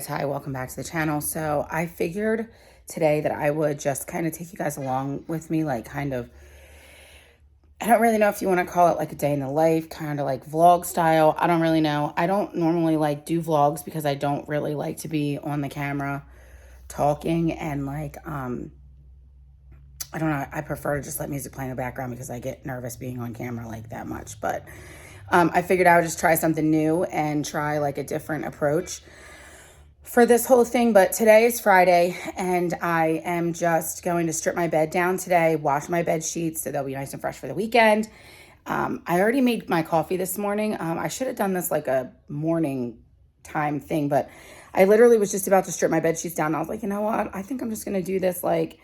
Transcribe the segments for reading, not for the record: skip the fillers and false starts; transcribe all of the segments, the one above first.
Hi, welcome back to the channel. So I figured today that I would just kind of take you guys along with me, like kind of, I don't really know if you want to call it like a day in the life, kind of like vlog style. I don't really know. I don't normally like do vlogs because I don't really like to be on the camera talking and like, I don't know. I prefer to just let music play in the background because I get nervous being on camera like that much. But I figured I would just try something new and try like a different approach for this whole thing. But today is Friday and I am just going to strip my bed down today, wash my bed sheets so they'll be nice and fresh for the weekend. I already made my coffee this morning. I should have done this like a morning time thing, but I literally was just about to strip my bed sheets down. And I was like, you know what? I think I'm just going to do this like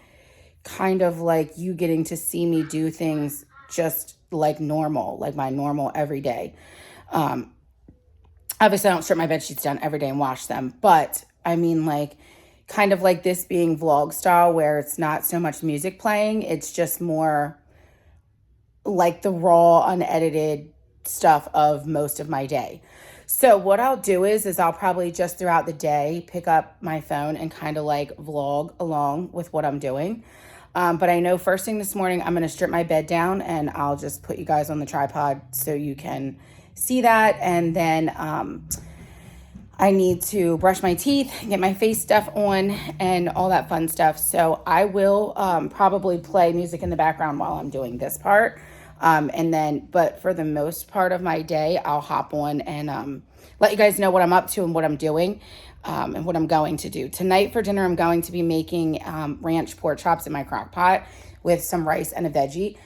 kind of like you getting to see me do things just like normal, like my normal everyday. Obviously, I don't strip my bed sheets down every day and wash them, but I mean like kind of like this being vlog style where it's not so much music playing. It's just more like the raw, unedited stuff of most of my day. So what I'll do is I'll probably just throughout the day pick up my phone and kind of like vlog along with what I'm doing. But I know first thing this morning, I'm going to strip my bed down and I'll just put you guys on the tripod so you can see that. And then I need to brush my teeth, get my face stuff on and all that fun stuff. So I will probably play music in the background while I'm doing this part. But for the most part of my day, I'll hop on and let you guys know what I'm up to and what I'm doing. And what I'm going to do. Tonight for dinner, I'm going to be making ranch pork chops in my crock pot with some rice and a veggie.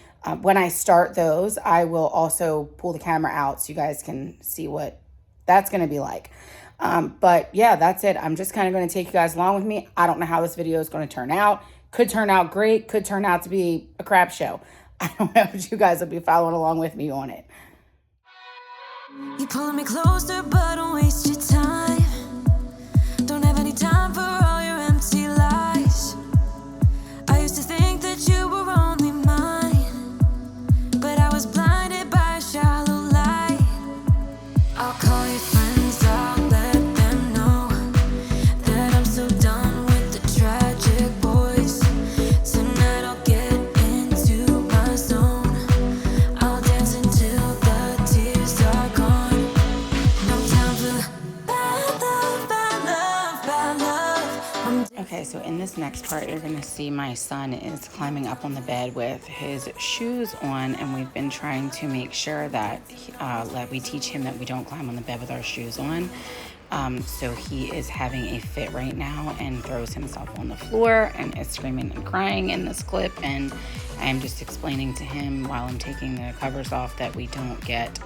When I start those, I will also pull the camera out so you guys can see what that's going to be like. But yeah, that's it. I'm just kind of going to take you guys along with me. I don't know how this video is going to turn out. Could turn out great. Could turn out to be a crap show. I don't know, but you guys will be following along with me on it. You pulling me closer, but don't waste your time. Don't have any time for all your empty lies. I used to think that you were only mine, but I was blinded by a shallow light. I'll call your friends, I'll let them know that I'm so done with the tragic boys. Tonight I'll get into my zone. I'll dance until the tears are gone. No time for bad love, bad love, bad love. Okay, so in this next part, you're going to see my son is climbing up on the bed with his shoes on, and we've been trying to make sure that we teach him that we don't climb on the bed with our shoes on. So he is having a fit right now and throws himself on the floor and is screaming and crying in this clip, and I am just explaining to him while I'm taking the covers off that we don't get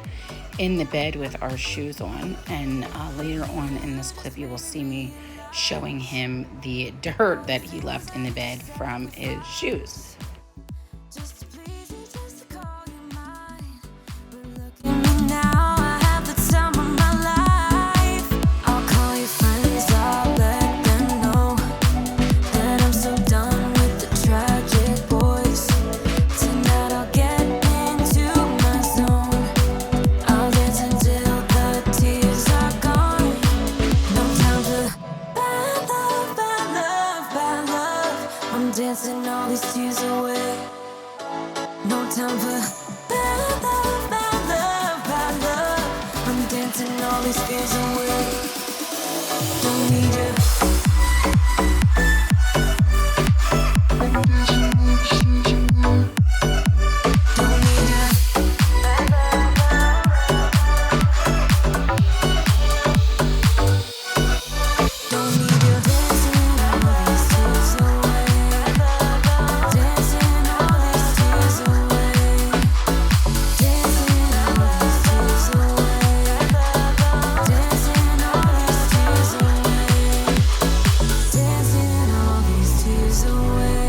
in the bed with our shoes on. And later on in this clip, you will see me showing him the dirt that he left in the bed from his shoes. Just to please you, just to call you mine. But look at me now, I have the time of my life. I'll call your friends, I'll let them know that I'm so done with the tragic boys. Tonight I'll get into my zone. I'll dance until the tears are gone. No time for bad love, bad love, bad love. I'm dancing all these tears away. No time for bad love, bad love, bad love. I'm dancing all these fears away. Don't need you. Don't need you. Don't need you. Dancing all these tears away. Dancing all these tears away. Dancing all these tears away. Dancing all these tears away. Dancing all these tears away.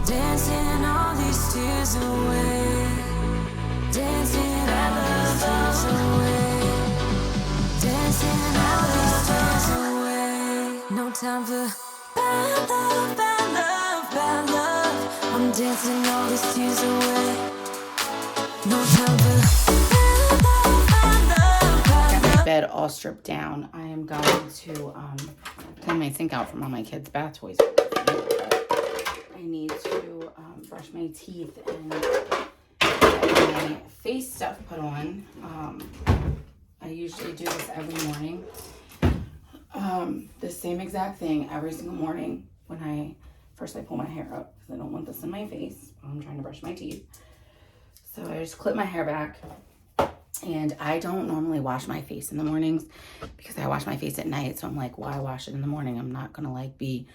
Dancing all these tears away. Dancing all these tears away. Dancing all these tears away. No time for bad love, bad love, bad love. I'm dancing all these tears away. No time for bad love, bad love, bad love. Got my bed all stripped down, I am going to clean my sink out from all my kids' bath toys. I need to brush my teeth and get my face stuff put on. I usually do this every morning. The same exact thing every single morning when I pull my hair up because I don't want this in my face while I'm trying to brush my teeth. So I just clip my hair back, and I don't normally wash my face in the mornings because I wash my face at night. So I'm like, why wash it in the morning? I'm not gonna like be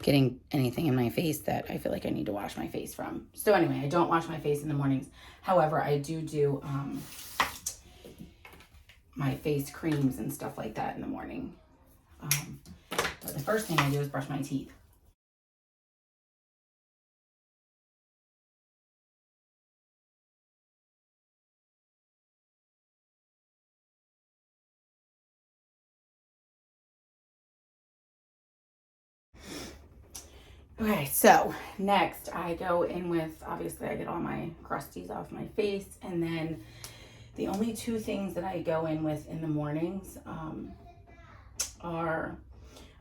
getting anything in my face that I feel like I need to wash my face from. So anyway, I don't wash my face in the mornings. However, I do my face creams and stuff like that in the morning. But the first thing I do is brush my teeth. Okay, so next I go in with, obviously I get all my crusties off my face, and then the only two things that I go in with in the mornings are,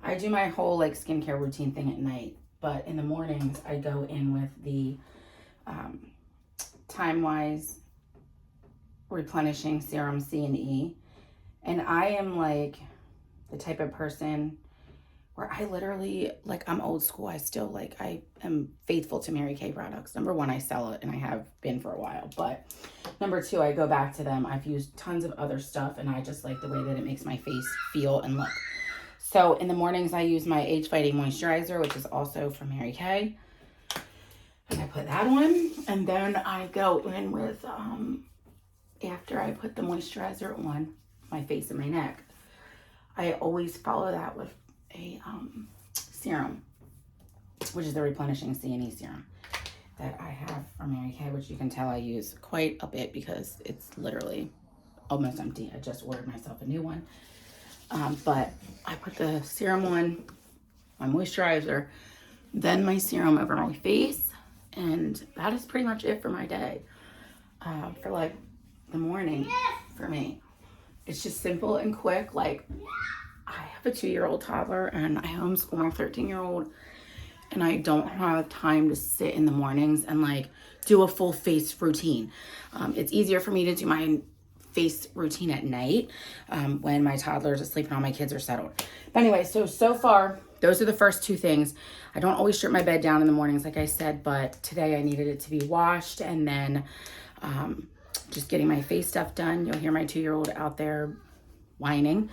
I do my whole like skincare routine thing at night, but in the mornings I go in with the Time-Wise replenishing serum C and E. And I am like the type of person where I literally, like, I'm old school. I still, like, I am faithful to Mary Kay products. Number one, I sell it, and I have been for a while. But number two, I go back to them. I've used tons of other stuff, and I just like the way that it makes my face feel and look. So in the mornings, I use my Age Fighting Moisturizer, which is also from Mary Kay. And I put that on, and then I go in with, after I put the moisturizer on my face and my neck, I always follow that with a serum, which is the replenishing C&E serum that I have from Mary Kay, which you can tell I use quite a bit because it's literally almost empty. I just ordered myself a new one. But I put the serum on, my moisturizer, then my serum over my face, and that is pretty much it for my day. For like the morning for me. It's just simple and quick. Like, I have a 2-year-old toddler and I homeschool my 13-year-old, and I don't have time to sit in the mornings and like do a full face routine. It's easier for me to do my face routine at night when my toddler's asleep and all my kids are settled. But anyway, so far, those are the first two things. I don't always strip my bed down in the mornings, like I said, but today I needed it to be washed, and then just getting my face stuff done. You'll hear my 2-year-old out there whining.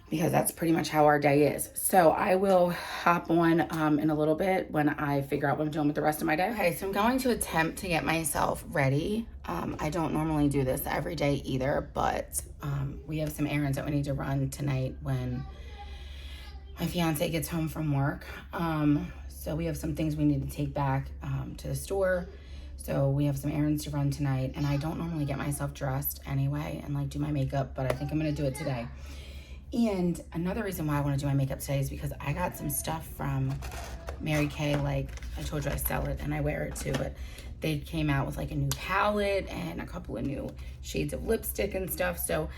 Because that's pretty much how our day is. So I will hop on in a little bit when I figure out what I'm doing with the rest of my day. Okay, so I'm going to attempt to get myself ready. I don't normally do this every day either, but we have some errands that we need to run tonight when my fiance gets home from work. So we have some things we need to take back to the store. So we have some errands to run tonight, and I don't normally get myself dressed anyway and like do my makeup, but I think I'm gonna do it today. And another reason why I want to do my makeup today is because I got some stuff from Mary Kay. Like I told you, I sell it and I wear it too, but they came out with like a new palette and a couple of new shades of lipstick and stuff. So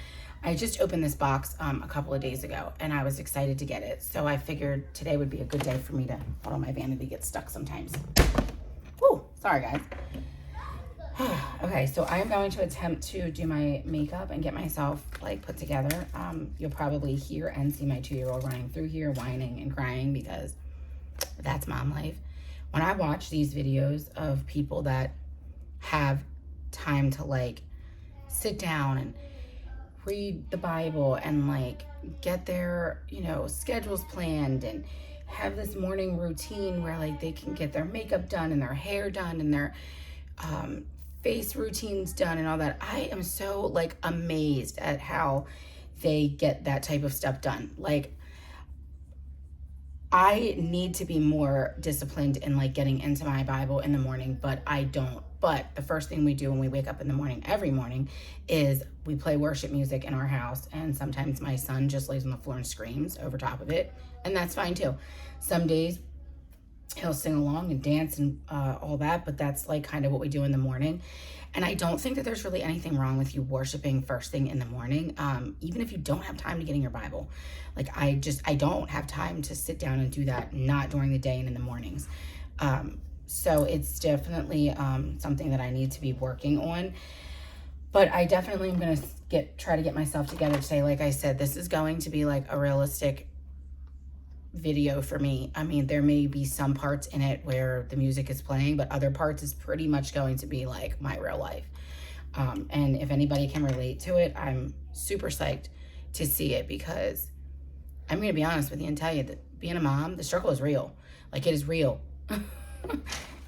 I just opened this box a couple of days ago, and I was excited to get it. So I figured today would be a good day for me to, hold on, my vanity gets stuck sometimes. Whew, sorry guys. Okay, so I'm going to attempt to do my makeup and get myself like put together. You'll probably hear and see my 2-year-old running through here whining and crying because that's mom life. When I watch these videos of people that have time to like sit down and read the Bible and like get their, you know, schedules planned and have this morning routine where like they can get their makeup done and their hair done and their face routines done and all that. I am so like amazed at how they get that type of stuff done. Like, I need to be more disciplined in like getting into my Bible in the morning, but I don't. But the first thing we do when we wake up in the morning, every morning, is we play worship music in our house, and sometimes my son just lays on the floor and screams over top of it, and that's fine too. Some days he'll sing along and dance and all that, but that's like kind of what we do in the morning. And I don't think that there's really anything wrong with you worshiping first thing in the morning, even if you don't have time to get in your Bible. Like I don't have time to sit down and do that, not during the day and in the mornings. So it's definitely something that I need to be working on. But I definitely am going to try to get myself together today. Like I said, this is going to be like a realistic video for me. I mean, there may be some parts in it where the music is playing, but other parts is pretty much going to be like my real life. And if anybody can relate to it, I'm super psyched to see it, because I'm going to be honest with you and tell you that being a mom, the struggle is real. Like, it is real.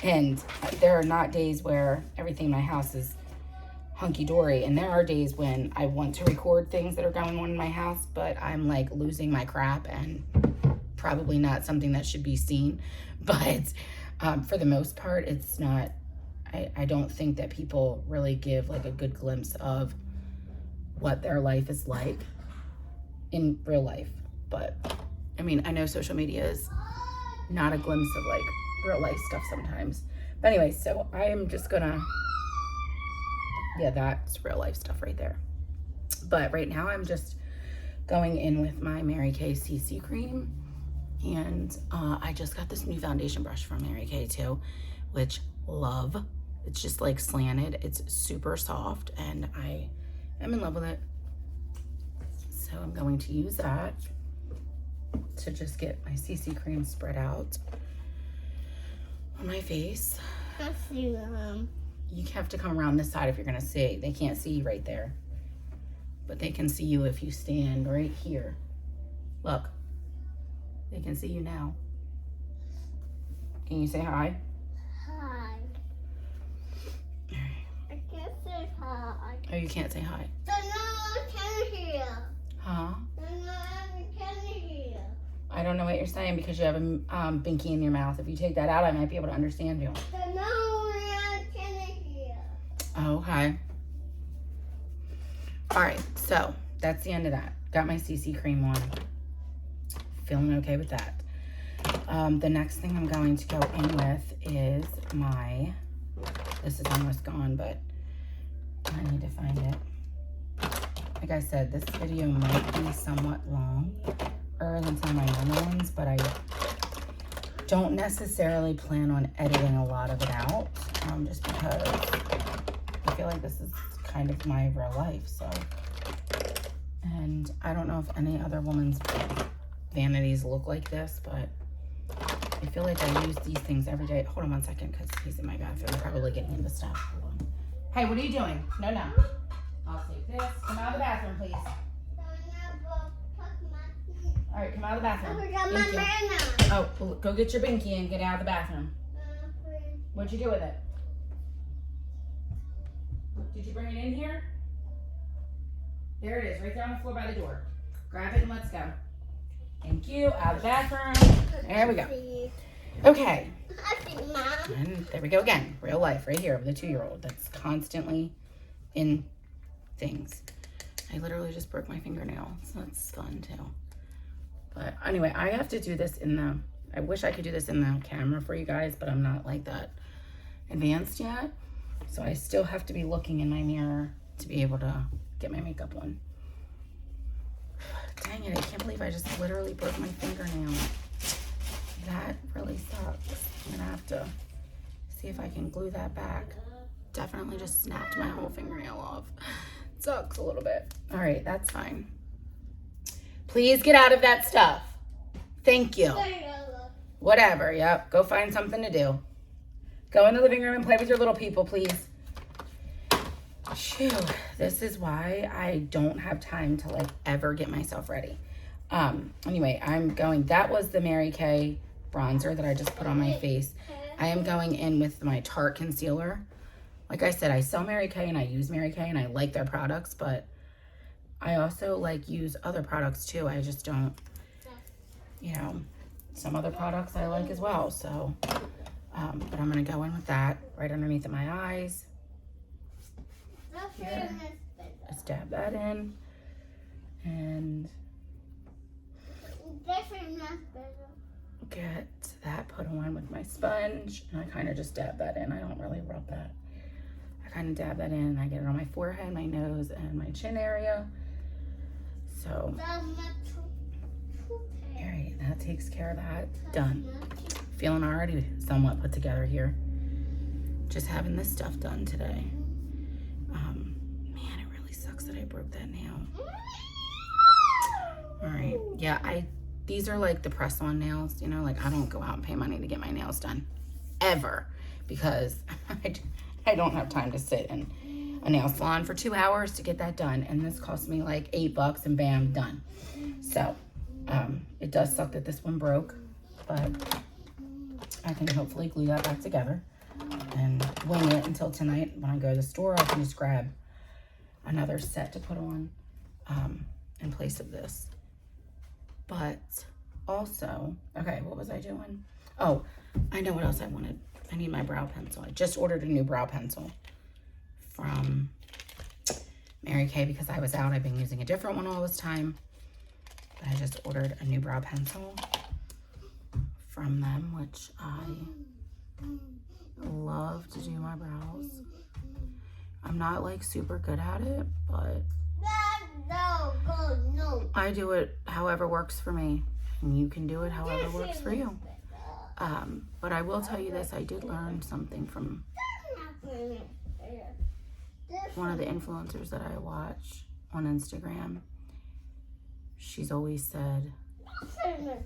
And there are not days where everything in my house is hunky-dory, and there are days when I want to record things that are going on in my house, but I'm like losing my crap, and probably not something that should be seen. But for the most part, it's not, I don't think that people really give like a good glimpse of what their life is like in real life. But I mean, I know social media is not a glimpse of like real life stuff sometimes. But anyway, so I am just gonna, yeah, that's real life stuff right there. But right now I'm just going in with my Mary Kay CC cream. And I just got this new foundation brush from Mary Kay too, which love. It's just like slanted. It's super soft, and I am in love with it. So I'm going to use that to just get my CC cream spread out on my face. I see them. You have to come around this side if you're gonna see. They can't see you right there, but they can see you if you stand right here. Look. They can see you now. Can you say hi? Hi. I can't say hi. Oh, you can't say hi. So now I can hear. Huh? So now I can hear. I don't know what you're saying because you have a binky in your mouth. If you take that out, I might be able to understand you. So now I can hear. Oh, hi. All right, so that's the end of that. Got my CC cream on. Feeling okay with that. The next thing I'm going to go in with is this is almost gone, but I need to find it. Like I said, this video might be somewhat longer than some of my normal ones, but I don't necessarily plan on editing a lot of it out, just because I feel like this is kind of my real life. So, and I don't know if any other woman's vanities look like this, but I feel like I use these things every day. Hold on one second, because he's in my bathroom probably getting into stuff. Hold on. Hey, what are you doing? No. I'll take this. Come out of the bathroom, please. All right, come out of the bathroom. I forgot my Thank you. banana. Oh, well, go get your binky and get out of the bathroom. What'd you do with it? Did you bring it in here? There it is, right there on the floor by the door. Grab it and let's go. Thank you. Out of the bathroom. There we go. Okay. I think, Mom. And there we go again. Real life right here with a 2-year-old that's constantly in things. I literally just broke my fingernail, so that's fun too. But anyway, I have to do this I wish I could do this in the camera for you guys, but I'm not like that advanced yet. So I still have to be looking in my mirror to be able to get my makeup on. Dang it, I can't believe I just literally broke my fingernail. That really sucks. I'm gonna have to see if I can glue that back. Definitely just snapped my whole fingernail off. Sucks a little bit. All right, that's fine. Please get out of that stuff. Thank you. Whatever, yep. Go find something to do. Go in the living room and play with your little people, please. Phew, this is why I don't have time to like ever get myself ready. Anyway, that was the Mary Kay bronzer that I just put on my face. I am going in with my Tarte concealer. Like I said, I sell Mary Kay and I use Mary Kay and I like their products, but I also like use other products too. I just don't, some other products I like as well. So, but I'm going to go in with that right underneath of my eyes. Here. Just dab that in. And get that put on with my sponge, and I kind of just dab that in. I don't really rub that. I kind of dab that in, and I get it on my forehead, my nose, and my chin area. So, all right, that takes care of that. Done. Feeling already somewhat put together here. Just having this stuff done today. Man, it really sucks that I broke that nail. All right, yeah, these are like the press-on nails, you know, like I don't go out and pay money to get my nails done, ever, because I don't have time to sit in a nail salon for 2 hours to get that done, and this cost me like $8 and bam, done. So, it does suck that this one broke, but I can hopefully glue that back together and wing it until tonight. When I go to the store, I can just grab another set to put on in place of this. But also, okay, what was I doing? Oh, I know what else I wanted. I need my brow pencil. I just ordered a new brow pencil from Mary Kay because I was out. I've been using a different one all this time. But I just ordered a new brow pencil from them, which I love to do my brows. I'm not like super good at it, but I do it however works for me, and you can do it however works for you. But I will tell you this, I did learn something from one of the influencers that I watch on Instagram. She's always said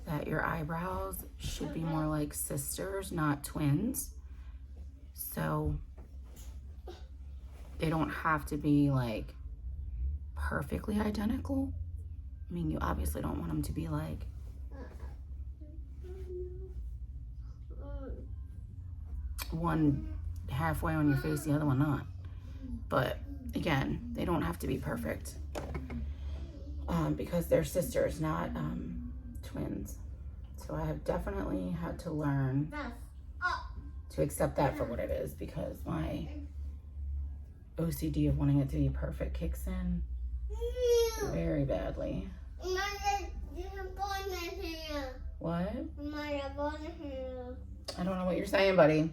that your eyebrows should be more like sisters, not twins. So they don't have to be like perfectly identical. I mean, you obviously don't want them to be like one halfway on your face, the other one not. But again, they don't have to be perfect because they're sisters, not twins. So I have definitely had to learn to accept that for what it is, because my OCD of wanting it to be perfect kicks in very badly. What? I don't know what you're saying, buddy.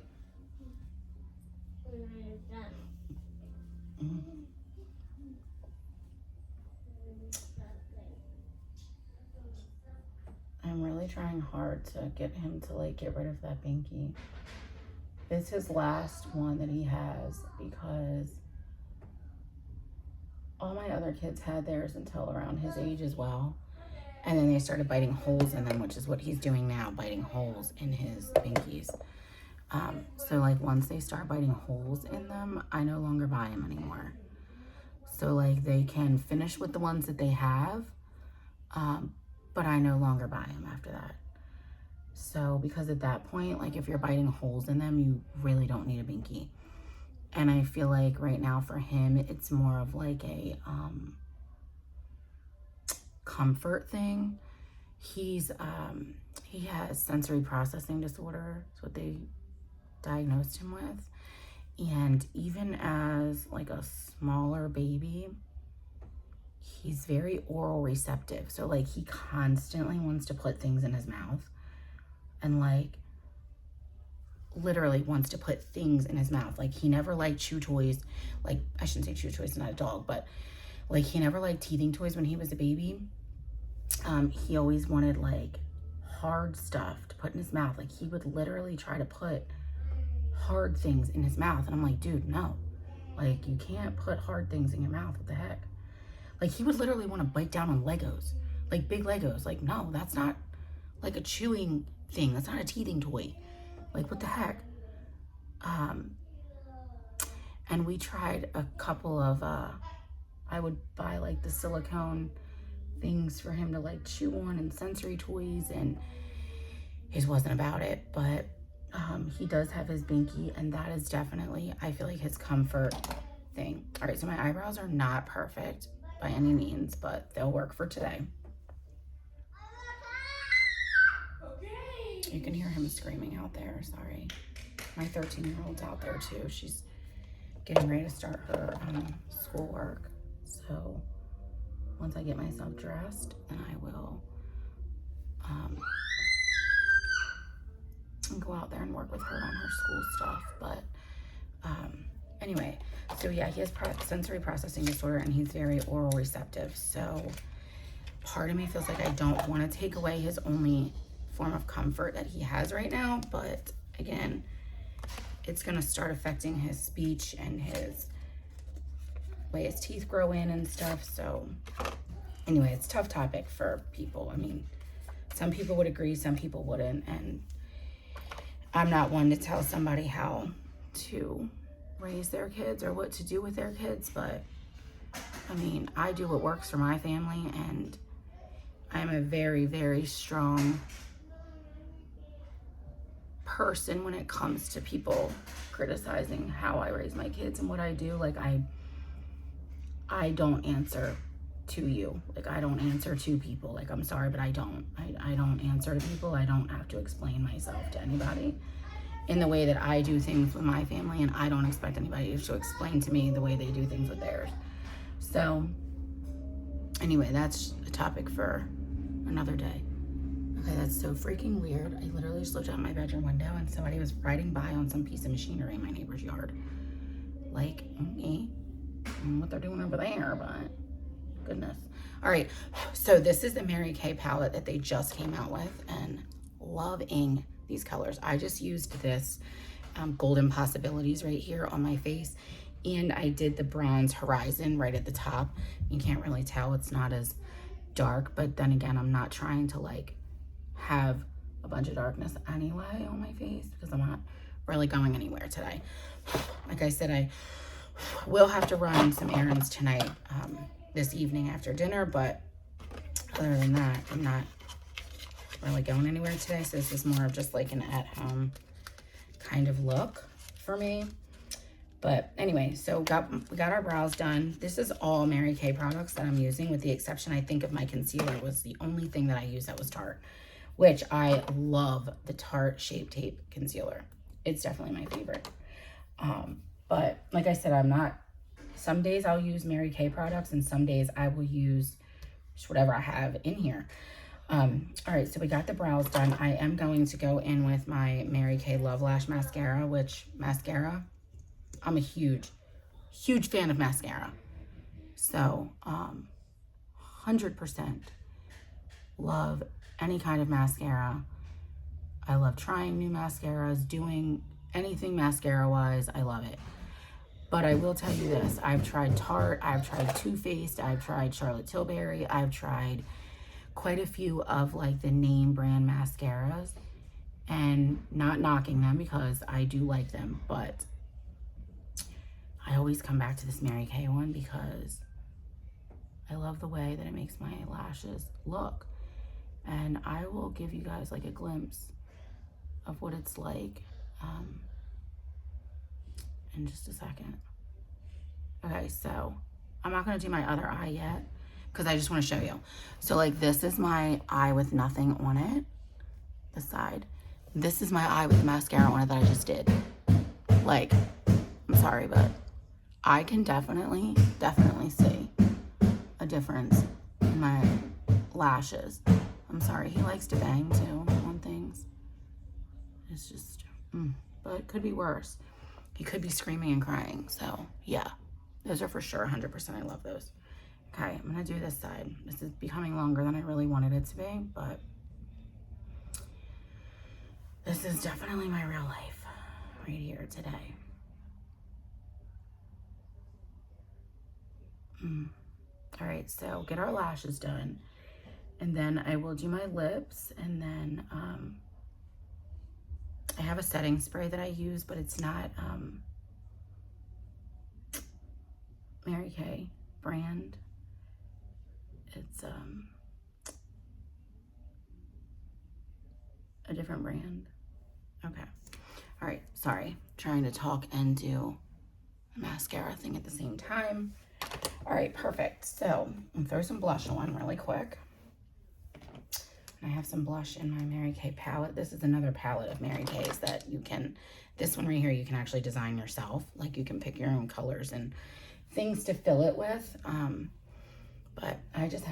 I'm really trying hard to get him to like get rid of that binky. It's his last one that he has, because all my other kids had theirs until around his age as well. And then they started biting holes in them, which is what he's doing now, biting holes in his binkies. So like once they start biting holes in them, I no longer buy them anymore. So like they can finish with the ones that they have, but I no longer buy them after that. So because at that point, like if you're biting holes in them, you really don't need a binky. And I feel like right now for him, it's more of like a comfort thing. He has sensory processing disorder. That's what they diagnosed him with. And even as like a smaller baby, he's very oral receptive. So like he constantly wants to put things in his mouth, and like literally wants to put things in his mouth. Like he never liked chew toys. Like I shouldn't say chew toys, he's not a dog, but like he never liked teething toys when he was a baby. He always wanted like hard stuff to put in his mouth. Like he would literally try to put hard things in his mouth, and I'm like, dude, no, like you can't put hard things in your mouth. What the heck? Like he would literally want to bite down on Legos, like big Legos. Like no, that's not like a chewing thing. That's not a teething toy. Like what the heck? And we tried a couple of I would buy like the silicone things for him to like chew on, and sensory toys, and his wasn't about it. But he does have his binky, and that is definitely, I feel like, his comfort thing. All right, so my eyebrows are not perfect by any means, but they'll work for today. You can hear him screaming out there, sorry. My 13-year-old's out there too. She's getting ready to start her schoolwork. So once I get myself dressed, then I will work with her on her school stuff. But anyway, so yeah, he has sensory processing disorder, and he's very oral receptive. So part of me feels like I don't want to take away his only form of comfort that he has right now. But again, it's going to start affecting his speech and his way his teeth grow in and stuff. So anyway, it's a tough topic for people. I mean, some people would agree, some people wouldn't. And I'm not one to tell somebody how to raise their kids or what to do with their kids. But I mean, I do what works for my family, and I'm a very, very strong person when it comes to people criticizing how I raise my kids and what I do. Like, I don't answer to you. Like, I don't answer to people. Like, I'm sorry, but I don't answer to people. I don't have to explain myself to anybody in the way that I do things with my family, and I don't expect anybody to explain to me the way they do things with theirs. So anyway, that's a topic for another day. Okay, that's so freaking weird. I literally just looked out my bedroom window and somebody was riding by on some piece of machinery in my neighbor's yard. Like, okay, I don't know what they're doing over there, but goodness. All right, so this is the Mary Kay palette that they just came out with, and loving these colors. I just used this Golden Possibilities right here on my face, and I did the Bronze Horizon right at the top. You can't really tell, it's not as dark, but then again, I'm not trying to like have a bunch of darkness anyway on my face because I'm not really going anywhere today. Like I said, I will have to run some errands tonight, this evening after dinner, but other than that, I'm not really going anywhere today. So this is more of just like an at-home kind of look for me. But anyway, so we got our brows done. This is all Mary Kay products that I'm using, with the exception, I think, of my concealer was the only thing that I used that was Tarte, which I love the Tarte Shape Tape Concealer. It's definitely my favorite. But like I said, some days I'll use Mary Kay products, and some days I will use just whatever I have in here. All right, so we got the brows done. I am going to go in with my Mary Kay Love Lash Mascara, which mascara, I'm a huge fan of mascara. So, 100% love any kind of mascara. I love trying new mascaras, doing anything mascara-wise. I love it. But I will tell you this. I've tried Tarte. I've tried Too Faced. I've tried Charlotte Tilbury. I've tried quite a few of like the name brand mascaras, and not knocking them because I do like them, but I always come back to this Mary Kay one because I love the way that it makes my lashes look. And I will give you guys like a glimpse of what it's like in just a second. Okay, so I'm not gonna do my other eye yet because I just want to show you. So like, this is my eye with nothing on it, the side. This is my eye with mascara on it that I just did. Like, I'm sorry, but I can definitely see a difference in my lashes. I'm sorry, he likes to bang too on things. It's just, but it could be worse. He could be screaming and crying. So yeah, those are for sure 100%. I love those. Okay, I'm gonna do this side. This is becoming longer than I really wanted it to be, but this is definitely my real life right here today. All right, so get our lashes done, and then I will do my lips, and then I have a setting spray that I use, but it's not Mary Kay brand. It's a different brand. Okay. All right, sorry. Trying to talk and do a mascara thing at the same time. All right, perfect. So I'm gonna throw some blush on really quick. I have some blush in my Mary Kay palette. This is another palette of Mary Kay's that you can, this one right here, you can actually design yourself. Like, you can pick your own colors and things to fill it with. But I just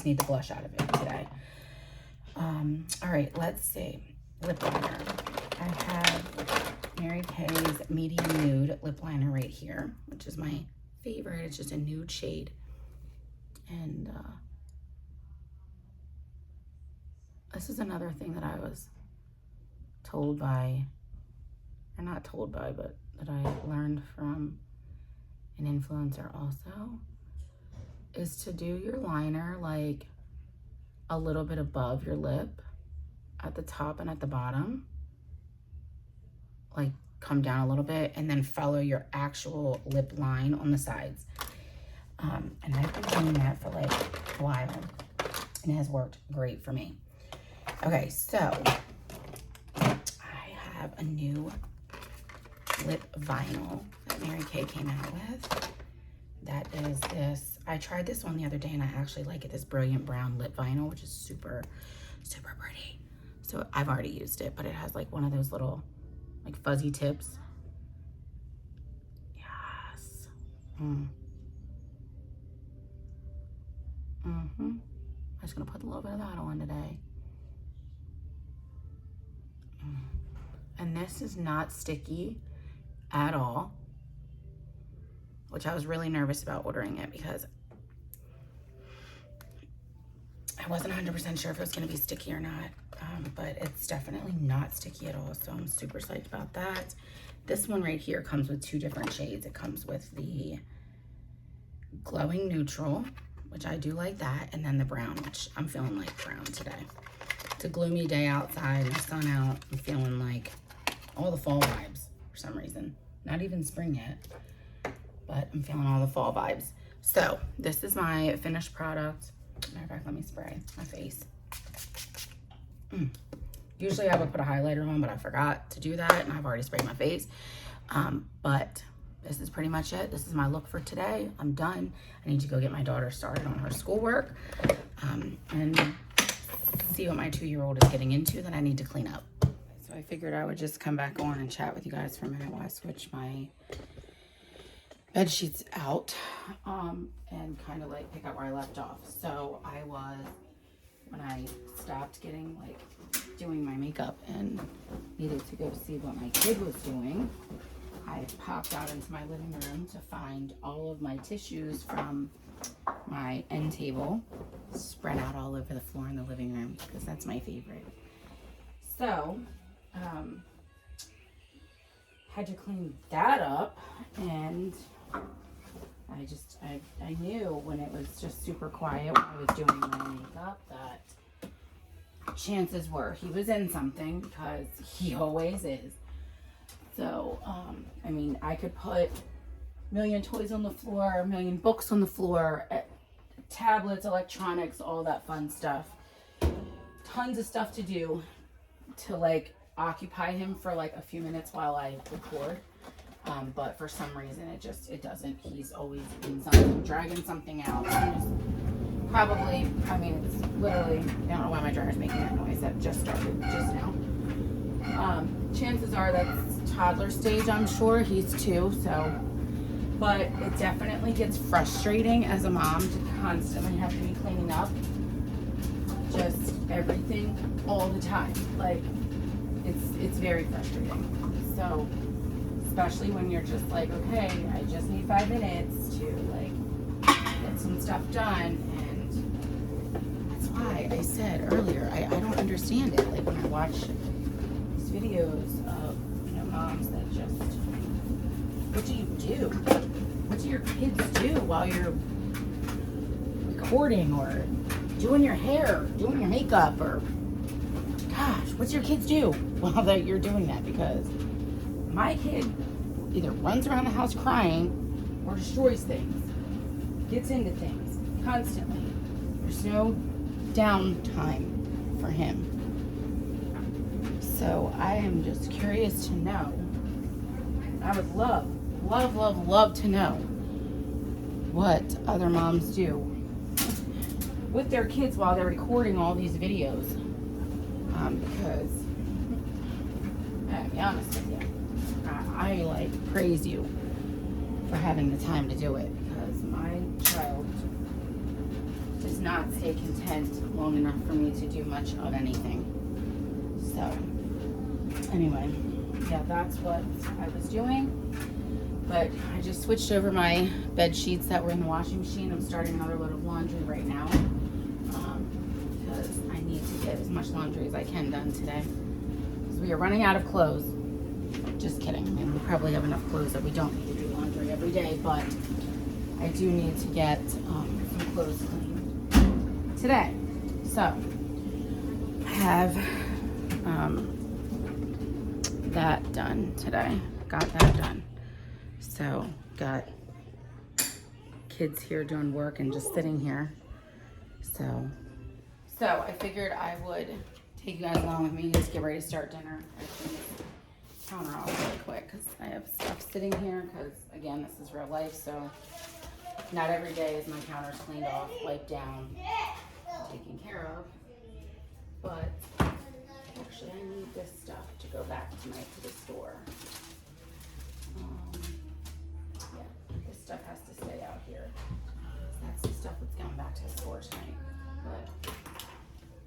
need the blush out of it today. All right, let's see. Lip liner. I have Mary Kay's medium nude lip liner right here, which is my favorite. It's just a nude shade. And this is another thing that I was told by, or not told by, but that I learned from an influencer also, is to do your liner like a little bit above your lip at the top and at the bottom. Like come down a little bit and then follow your actual lip line on the sides. And I've been doing that for like a while and it has worked great for me. Okay, so I have a new lip vinyl that Mary Kay came out with. That is this, I tried this one the other day and I actually like it, this Brilliant Brown lip vinyl, which is super, super pretty. So I've already used it, but it has like one of those little like fuzzy tips. Yes. I'm just gonna put a little bit of that on today. And this is not sticky at all, which I was really nervous about ordering it because I wasn't 100% sure if it was gonna be sticky or not, but it's definitely not sticky at all, so I'm super psyched about that. This one right here comes with 2 different shades. It comes with the glowing neutral, which I do like that, and then the brown, which I'm feeling like brown today. It's a gloomy day outside, the sun out, I'm feeling like all the fall vibes for some reason. Not even spring yet, but I'm feeling all the fall vibes. So this is my finished product. Matter of fact, let me spray my face. Usually I would put a highlighter on, but I forgot to do that, and I've already sprayed my face. But this is pretty much it. This is my look for today. I'm done. I need to go get my daughter started on her schoolwork and see what my 2-year-old is getting into that I need to clean up. So I figured I would just come back on and chat with you guys for a minute while I switch my bed sheets out and kind of like pick up where I left off. So I was, when I stopped getting like doing my makeup and needed to go see what my kid was doing, I popped out into my living room to find all of my tissues from my end table spread out all over the floor in the living room because that's my favorite. So had to clean that up, and I knew when it was just super quiet when I was doing my makeup that chances were he was in something, because he always is. So, I mean, I could put a million toys on the floor, a million books on the floor, tablets, electronics, all that fun stuff. Tons of stuff to do to like occupy him for like a few minutes while I record. But for some reason it doesn't. He's always in something, dragging something out. Probably, I mean, it's literally, I don't know why my dryer's making that noise. That just started just now. Chances are that's toddler stage, I'm sure. He's 2, so. But it definitely gets frustrating as a mom to constantly have to be cleaning up just everything all the time. Like, it's very frustrating. So, especially when you're just like, okay, I just need 5 minutes to like get some stuff done. And that's why I said earlier, I don't understand it. Like when I watch these videos of, you know, moms that just, what do you do? What do your kids do while you're recording or doing your hair, doing your makeup, or gosh, what's your kids do while that you're doing that? Because my kid either runs around the house crying or destroys things, gets into things constantly. There's no downtime for him. So I am just curious to know. I would love to know what other moms do with their kids while they're recording all these videos. Because, I'll be honest with you, I like praise you for having the time to do it, because my child does not stay content long enough for me to do much of anything. So Anyway, yeah, that's what I was doing. But I just switched over my bed sheets that were in the washing machine. I'm starting another load of laundry right now because I need to get as much laundry as I can done today. Because we are running out of clothes. Just kidding. I mean, we probably have enough clothes that we don't need to do laundry every day, but I do need to get some clothes cleaned today. So I have that done today. Got that done. So got kids here doing work and just sitting here. So I figured I would take you guys along with me and just get ready to start dinner. I clean this counter off really quick because I have stuff sitting here because, again, this is real life. So not every day is my counters cleaned off, wiped down, taken care of. But actually I need this stuff to go back tonight to the store. Yeah, this stuff has to stay out here. That's the stuff that's going back to the store tonight. But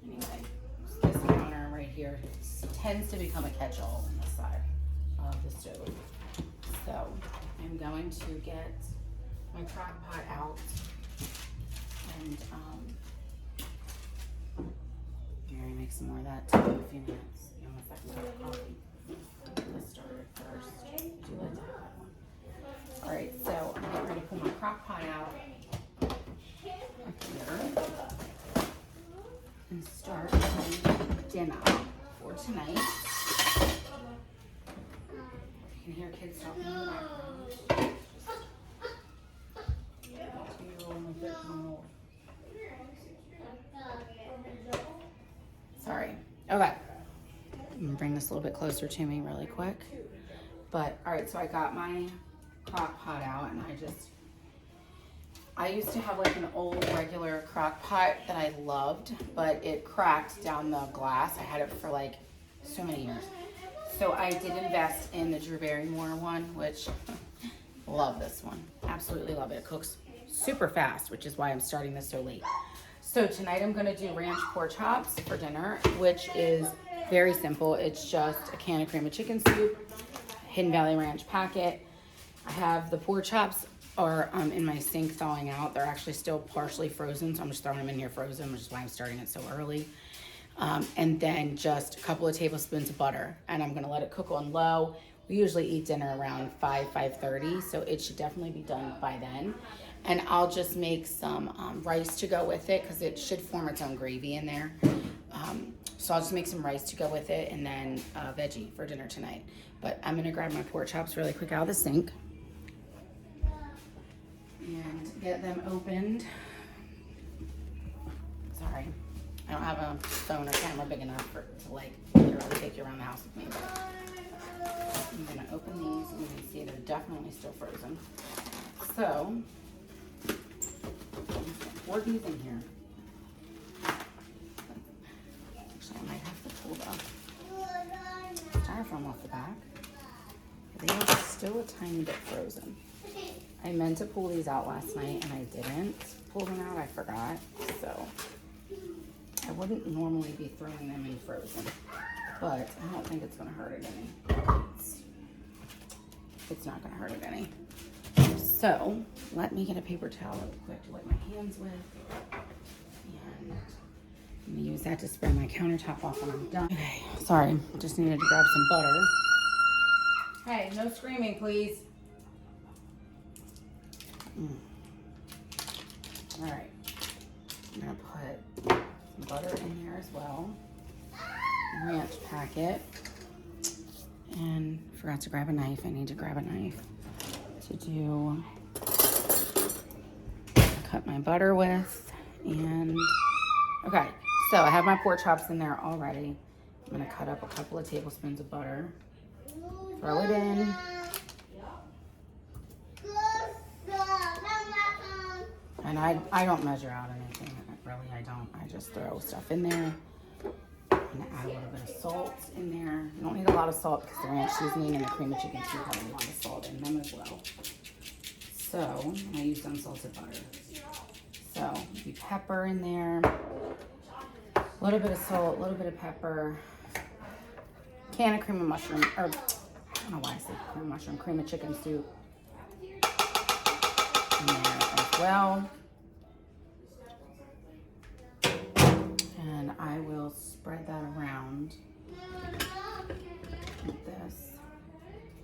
anyway, this counter right here tends to become a catch-all on the side of the stove. So I'm going to get my crock pot out and here, I make some more of that too in a few minutes. Give me a second cup of coffee. Let's start it first. Do you like to have that one? Alright, so I'm getting ready to pull my crock pot out here and start making dinner for tonight. You can hear kids talking in the background. Sorry. Okay. I'm gonna bring this a little bit closer to me really quick. But all right, so I got my crock pot out and I used to have like an old regular crock pot that I loved, but it cracked down the glass. I had it for like so many years. So I did invest in the GRWM one, which love this one. Absolutely love it. It cooks super fast, which is why I'm starting this so late. So tonight I'm gonna do ranch pork chops for dinner, which is very simple. It's just a can of cream of chicken soup, Hidden Valley Ranch packet. I have the pork chops are in my sink thawing out. They're actually still partially frozen, so I'm just throwing them in here frozen, which is why I'm starting it so early. And then just a couple of tablespoons of butter, and I'm gonna let it cook on low. We usually eat dinner around 5:30, so it should definitely be done by then. And I'll just make some rice to go with it because it should form its own gravy in there. So I'll just make some rice to go with it and then veggie for dinner tonight. But I'm gonna grab my pork chops really quick out of the sink and get them opened. Sorry, I don't have a phone or camera big enough to like literally take you around the house with me. But I'm gonna open these and you can see they're definitely still frozen. So, pour these in here. Actually, I might have to pull the styrofoam off the back. They are still a tiny bit frozen. I meant to pull these out last night and I didn't pull them out. I forgot. So I wouldn't normally be throwing them in frozen, but I don't think it's gonna hurt it any. It's not gonna hurt it any. So let me get a paper towel real quick to wipe my hands with. And I'm gonna use that to spread my countertop off when I'm done. Okay, sorry, just needed to grab some butter. Hey, no screaming, please. All right, I'm gonna put some butter in here as well. Ranch packet. And forgot to grab a knife. I need to grab a knife to cut my butter with. And okay, so I have my pork chops in there already. I'm gonna cut up a couple of tablespoons of butter, throw it in. And I don't measure out anything, really I don't. I just throw stuff in there. I'm gonna add a little bit of salt in there. You don't need a lot of salt because the ranch seasoning and the cream of chicken soup have a lot of salt in them as well. So I use unsalted butter. So maybe pepper in there, a little bit of salt, a little bit of pepper, can of cream of mushroom, or I don't know why I said cream of mushroom, cream of chicken soup in there as well. And I will spread that around with this.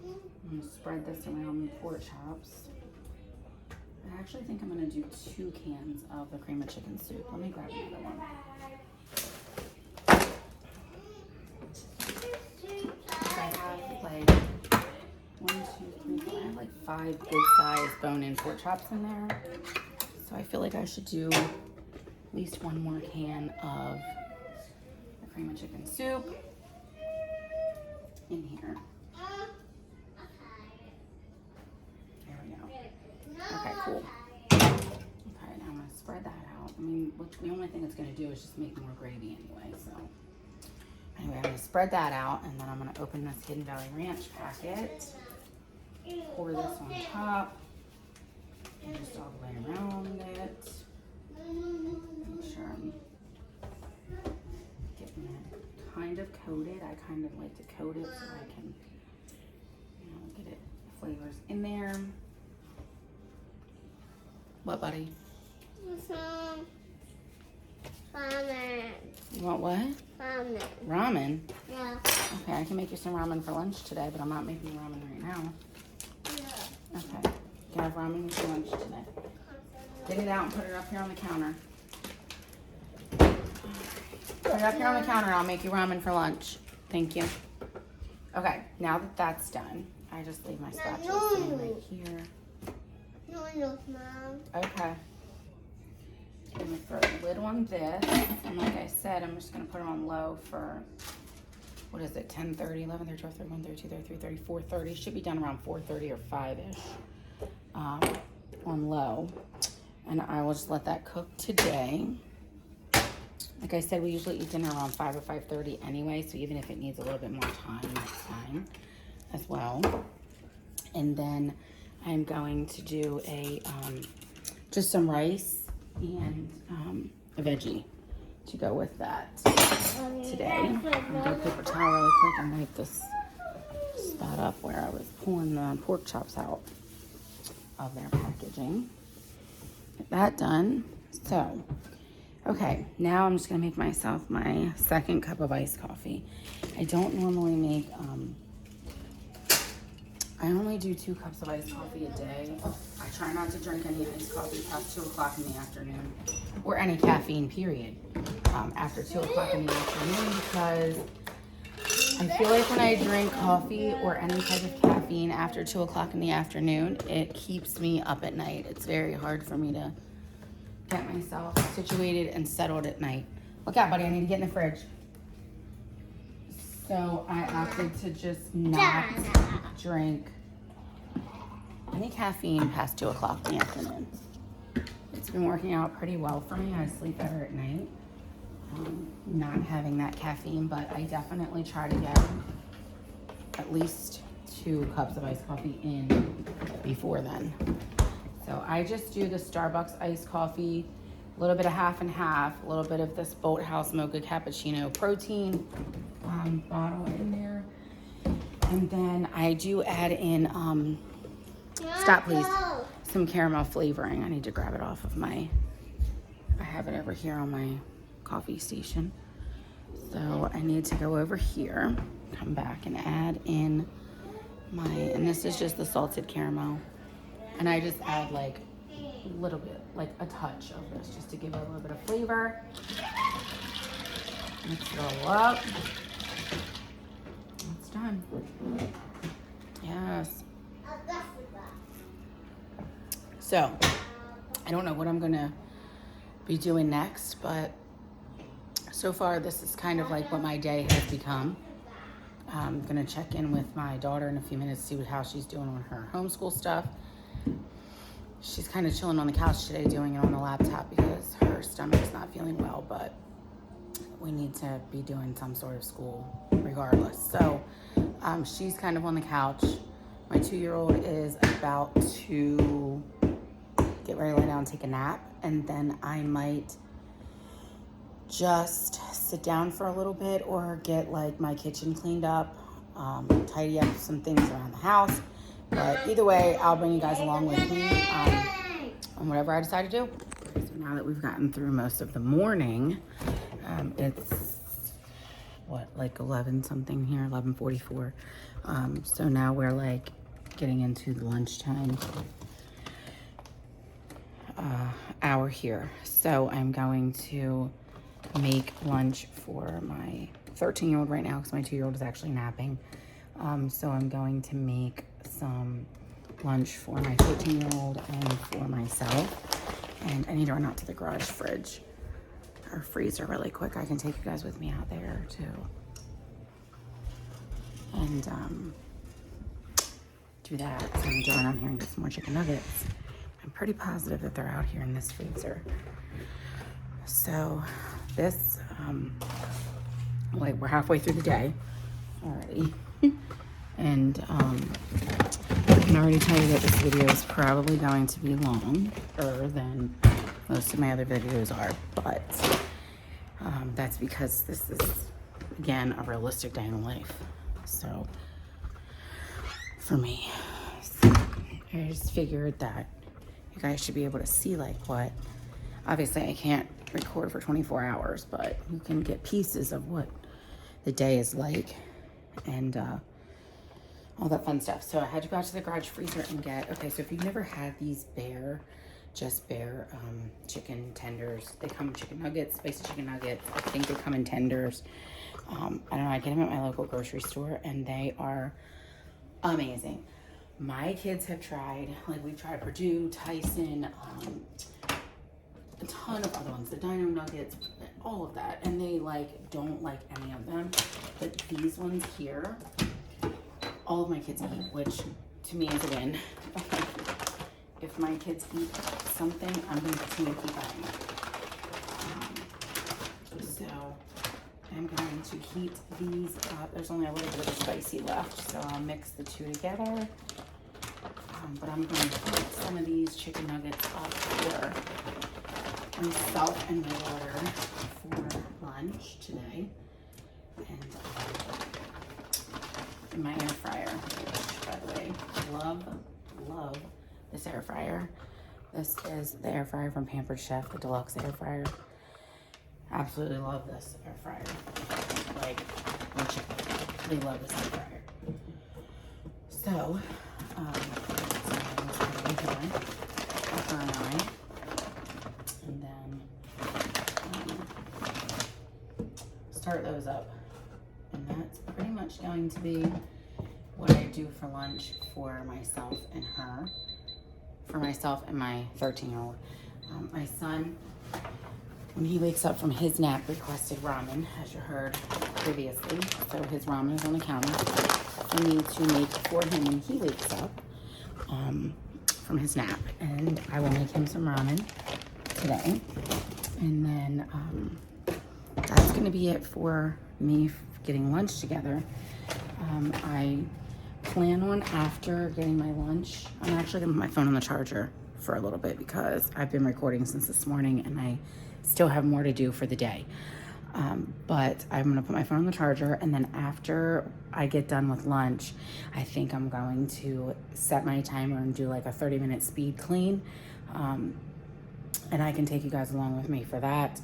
I'm gonna spread this around the pork chops. I actually think I'm gonna do 2 cans of the cream of chicken soup. Let me grab another one. I have like 1, 2, 3, 4. I have like 5 good sized bone-in pork chops in there. So I feel like I should do at least 1 more can of the cream of chicken soup in here. There we go. Okay, cool. Okay, now I'm gonna spread that out. I mean, the only thing it's gonna do is just make more gravy anyway, so. Anyway, I'm gonna spread that out, and then I'm gonna open this Hidden Valley Ranch packet, pour this on top, and just all the way around it. Make sure I'm getting it kind of coated. I kind of like to coat it so I can, get it flavors in there. What, buddy? Ramen. You want what? Ramen. Ramen? Yeah. Okay, I can make you some ramen for lunch today, but I'm not making you ramen right now. Yeah. Okay, you can have ramen for lunch today. Get it out and put it up here on the counter. Put it up here on the counter and I'll make you ramen for lunch. Thank you. Okay, now that that's done, I just leave my spatula sitting right here. No, Mom. Okay. I'm gonna throw the lid on this, and like I said, I'm just gonna put them on low for, what is it, 10:30, 11:30, 12:30, 1:30, 2:30, 3:30, 4:30. Should be done around 4:30 or 5-ish on low. And I will just let that cook today. Like I said, we usually eat dinner around 5 or 5:30 anyway, so even if it needs a little bit more time, that's fine as well. And then I'm going to do just some rice and a veggie to go with that today. I'm gonna get a paper towel really quick and wipe this spot up where I was pulling the pork chops out of their packaging. Get that done. So, okay, now I'm just gonna make myself my 2nd cup of iced coffee. I don't normally make, I only do 2 cups of iced coffee a day. I try not to drink any iced coffee past 2 o'clock in the afternoon, or any caffeine, period, after 2 o'clock in the afternoon, because I feel like when I drink coffee or any type of caffeine after 2 o'clock in the afternoon, it keeps me up at night. It's very hard for me to get myself situated and settled at night. Look out, buddy, I need to get in the fridge. So I opted to just not drink any caffeine past 2 o'clock in the afternoon. It's been working out pretty well for me. I sleep better at night, not having that caffeine, but I definitely try to get at least 2 cups of iced coffee in before then. So I just do the Starbucks iced coffee, a little bit of half and half, a little bit of this Boathouse Mocha Cappuccino protein bottle in there. And then I do add in, stop please, some caramel flavoring. I need to grab it off of I have it over here on my coffee station. So I need to go over here, come back and add in and this is just the salted caramel. And I just add like a little bit, like a touch of this, just to give it a little bit of flavor. Mix it all up. It's done. Yes. So, I don't know what I'm gonna be doing next, but so far this is kind of like what my day has become. I'm gonna check in with my daughter in a few minutes, see how she's doing on her homeschool stuff. She's kind of chilling on the couch today, doing it on the laptop because her stomach's not feeling well, but we need to be doing some sort of school regardless. So she's kind of on the couch. My 2-year-old is about to get ready to lay down and take a nap, and then I might just sit down for a little bit or get like my kitchen cleaned up, tidy up some things around the house. But either way, I'll bring you guys along with me on whatever I decide to do. Okay, so now that we've gotten through most of the morning, it's what, like 11 something here, 11:44. So now we're like getting into the lunchtime hour here. So I'm going to make lunch for my 13-year-old right now because my 2-year-old is actually napping. So I'm going to make some lunch for my 13-year-old and for myself. And I need to run out to the garage fridge or freezer really quick. I can take you guys with me out there too. And do that. So I'm going to run out here and get some more chicken nuggets. I'm pretty positive that they're out here in this freezer. So this, like we're halfway through the day already. And I can already tell you that this video is probably going to be longer than most of my other videos are. But that's because this is, again, a realistic day in life. So for me, so I just figured that you guys should be able to see like what, obviously I can't record for 24 hours, but you can get pieces of what the day is like and all that fun stuff. So I had to go out to the garage freezer and get, okay, so if you've never had these just bare chicken tenders, they come in chicken nuggets, spicy chicken nuggets. I think they come in tenders. I don't know, I get them at my local grocery store and they are amazing. My kids have tried, like we've tried Purdue, Tyson, a ton of other ones, the Dino Nuggets, all of that, and they like don't like any of them. But these ones here, all of my kids eat, which to me is a win. If my kids eat something, I'm going to continue to keep buying it. So I'm going to heat these up. There's only a little bit of the spicy left, so I'll mix the two together. But I'm going to heat some of these chicken nuggets up for myself and my daughter for lunch today. And in my air fryer, which, by the way, love this air fryer. This is the air fryer from Pampered Chef, the deluxe air fryer. Absolutely love this air fryer. Like, they love this air fryer. So, and then start those up. And that's pretty much going to be what I do for lunch for myself and her. For myself and my 13-year-old. My son, when he wakes up from his nap, requested ramen, as you heard previously. So his ramen is on the counter. I need to make for him when he wakes up from his nap. And I will make him some ramen today. And then that's going to be it for me getting lunch together. I plan on, after getting my lunch, I'm actually going to put my phone on the charger for a little bit because I've been recording since this morning and I still have more to do for the day. But I'm going to put my phone on the charger, and then after I get done with lunch, I think I'm going to set my timer and do like a 30-minute speed clean. And I can take you guys along with me for that.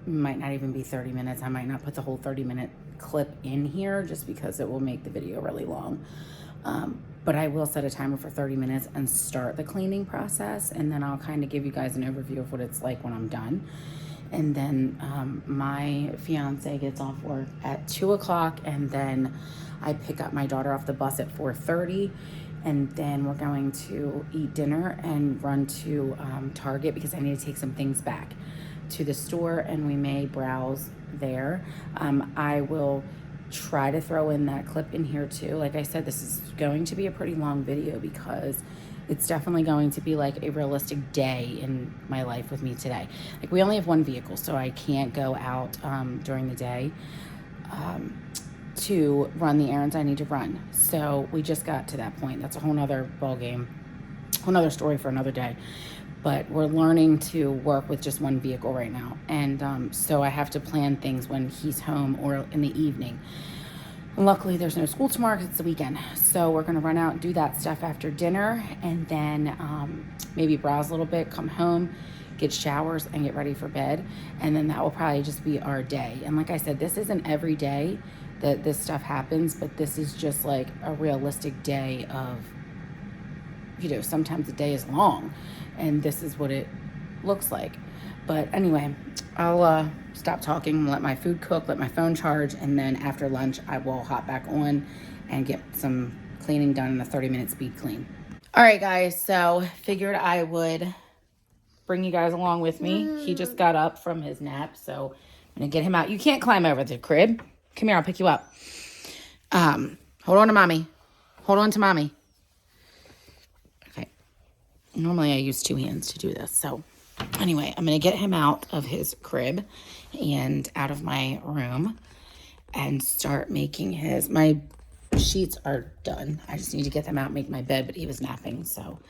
Might not even be 30 minutes. I might not put the whole 30-minute clip in here just because it will make the video really long. But I will set a timer for 30 minutes and start the cleaning process, and then I'll kind of give you guys an overview of what it's like when I'm done. And then my fiance gets off work at 2 o'clock, and then I pick up my daughter off the bus at 4:30, and then we're going to eat dinner and run to Target because I need to take some things back to the store, and we may browse there. I will try to throw in that clip in here too. Like I said, this is going to be a pretty long video because it's definitely going to be like a realistic day in my life with me today. Like, we only have one vehicle, so I can't go out during the day to run the errands I need to run. So we just got to that point. That's a whole nother ball game, whole nother story for another day. but we're learning to work with just one vehicle right now. And so I have to plan things when he's home or in the evening. Luckily, there's no school tomorrow because it's the weekend. So we're going to run out and do that stuff after dinner, and then maybe browse a little bit, come home, get showers, and get ready for bed. And then that will probably just be our day. And like I said, this isn't every day that this stuff happens, but this is just like a realistic day of, you know, sometimes the day is long, and this is what it looks like. But anyway, I'll stop talking, let my food cook, let my phone charge, and then after lunch I will hop back on and get some cleaning done in a 30-minute speed clean. All right, guys, so figured I would bring you guys along with me. He just got up from his nap, so I'm gonna get him out. You can't climb over the crib. Come here, I'll pick you up. Hold on to mommy. Hold on to mommy. Okay. Normally I use 2 hands to do this, so anyway, I'm going to get him out of his crib and out of my room and start making my sheets are done. I just need to get them out and make my bed, but he was napping. So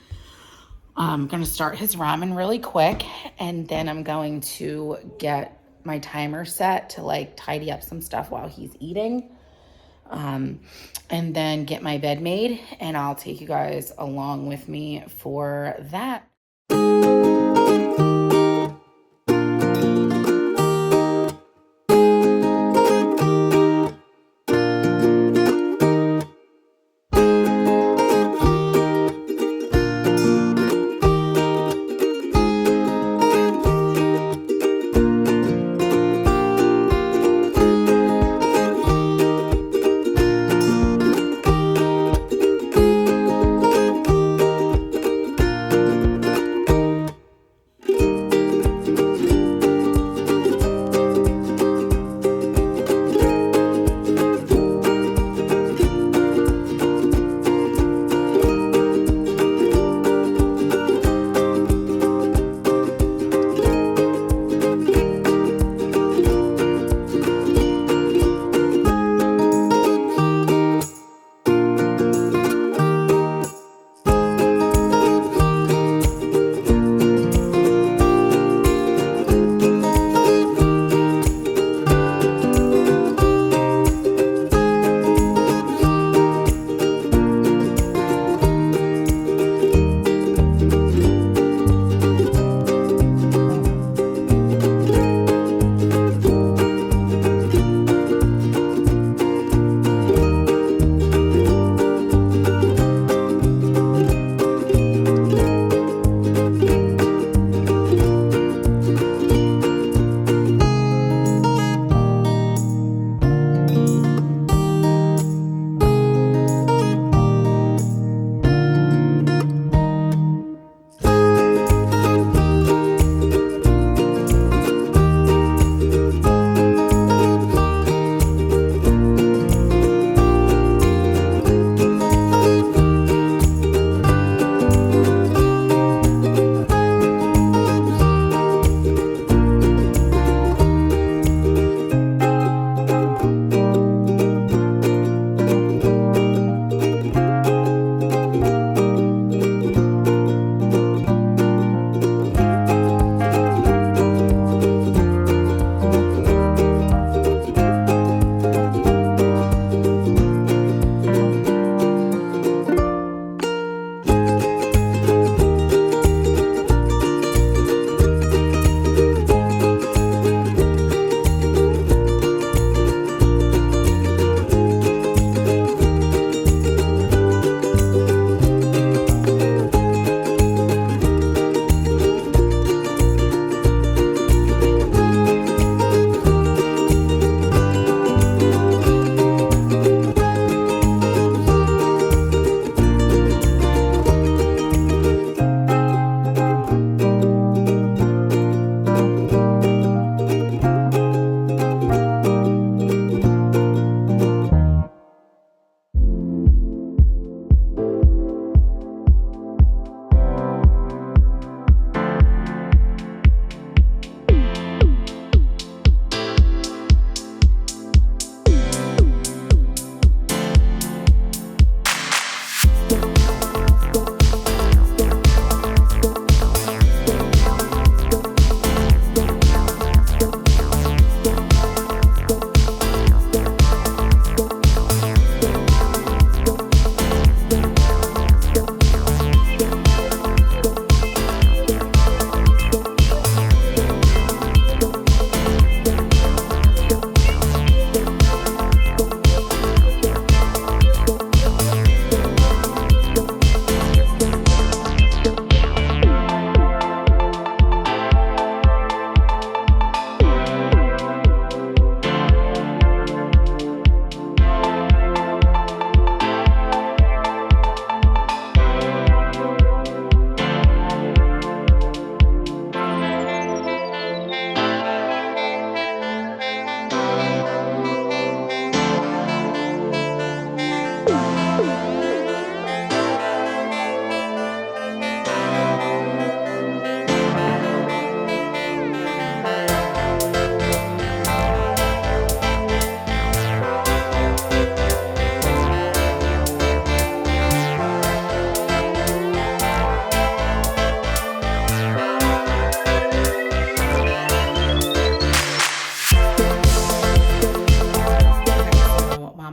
I'm going to start his ramen really quick, and then I'm going to get my timer set to like tidy up some stuff while he's eating. And then get my bed made, and I'll take you guys along with me for that.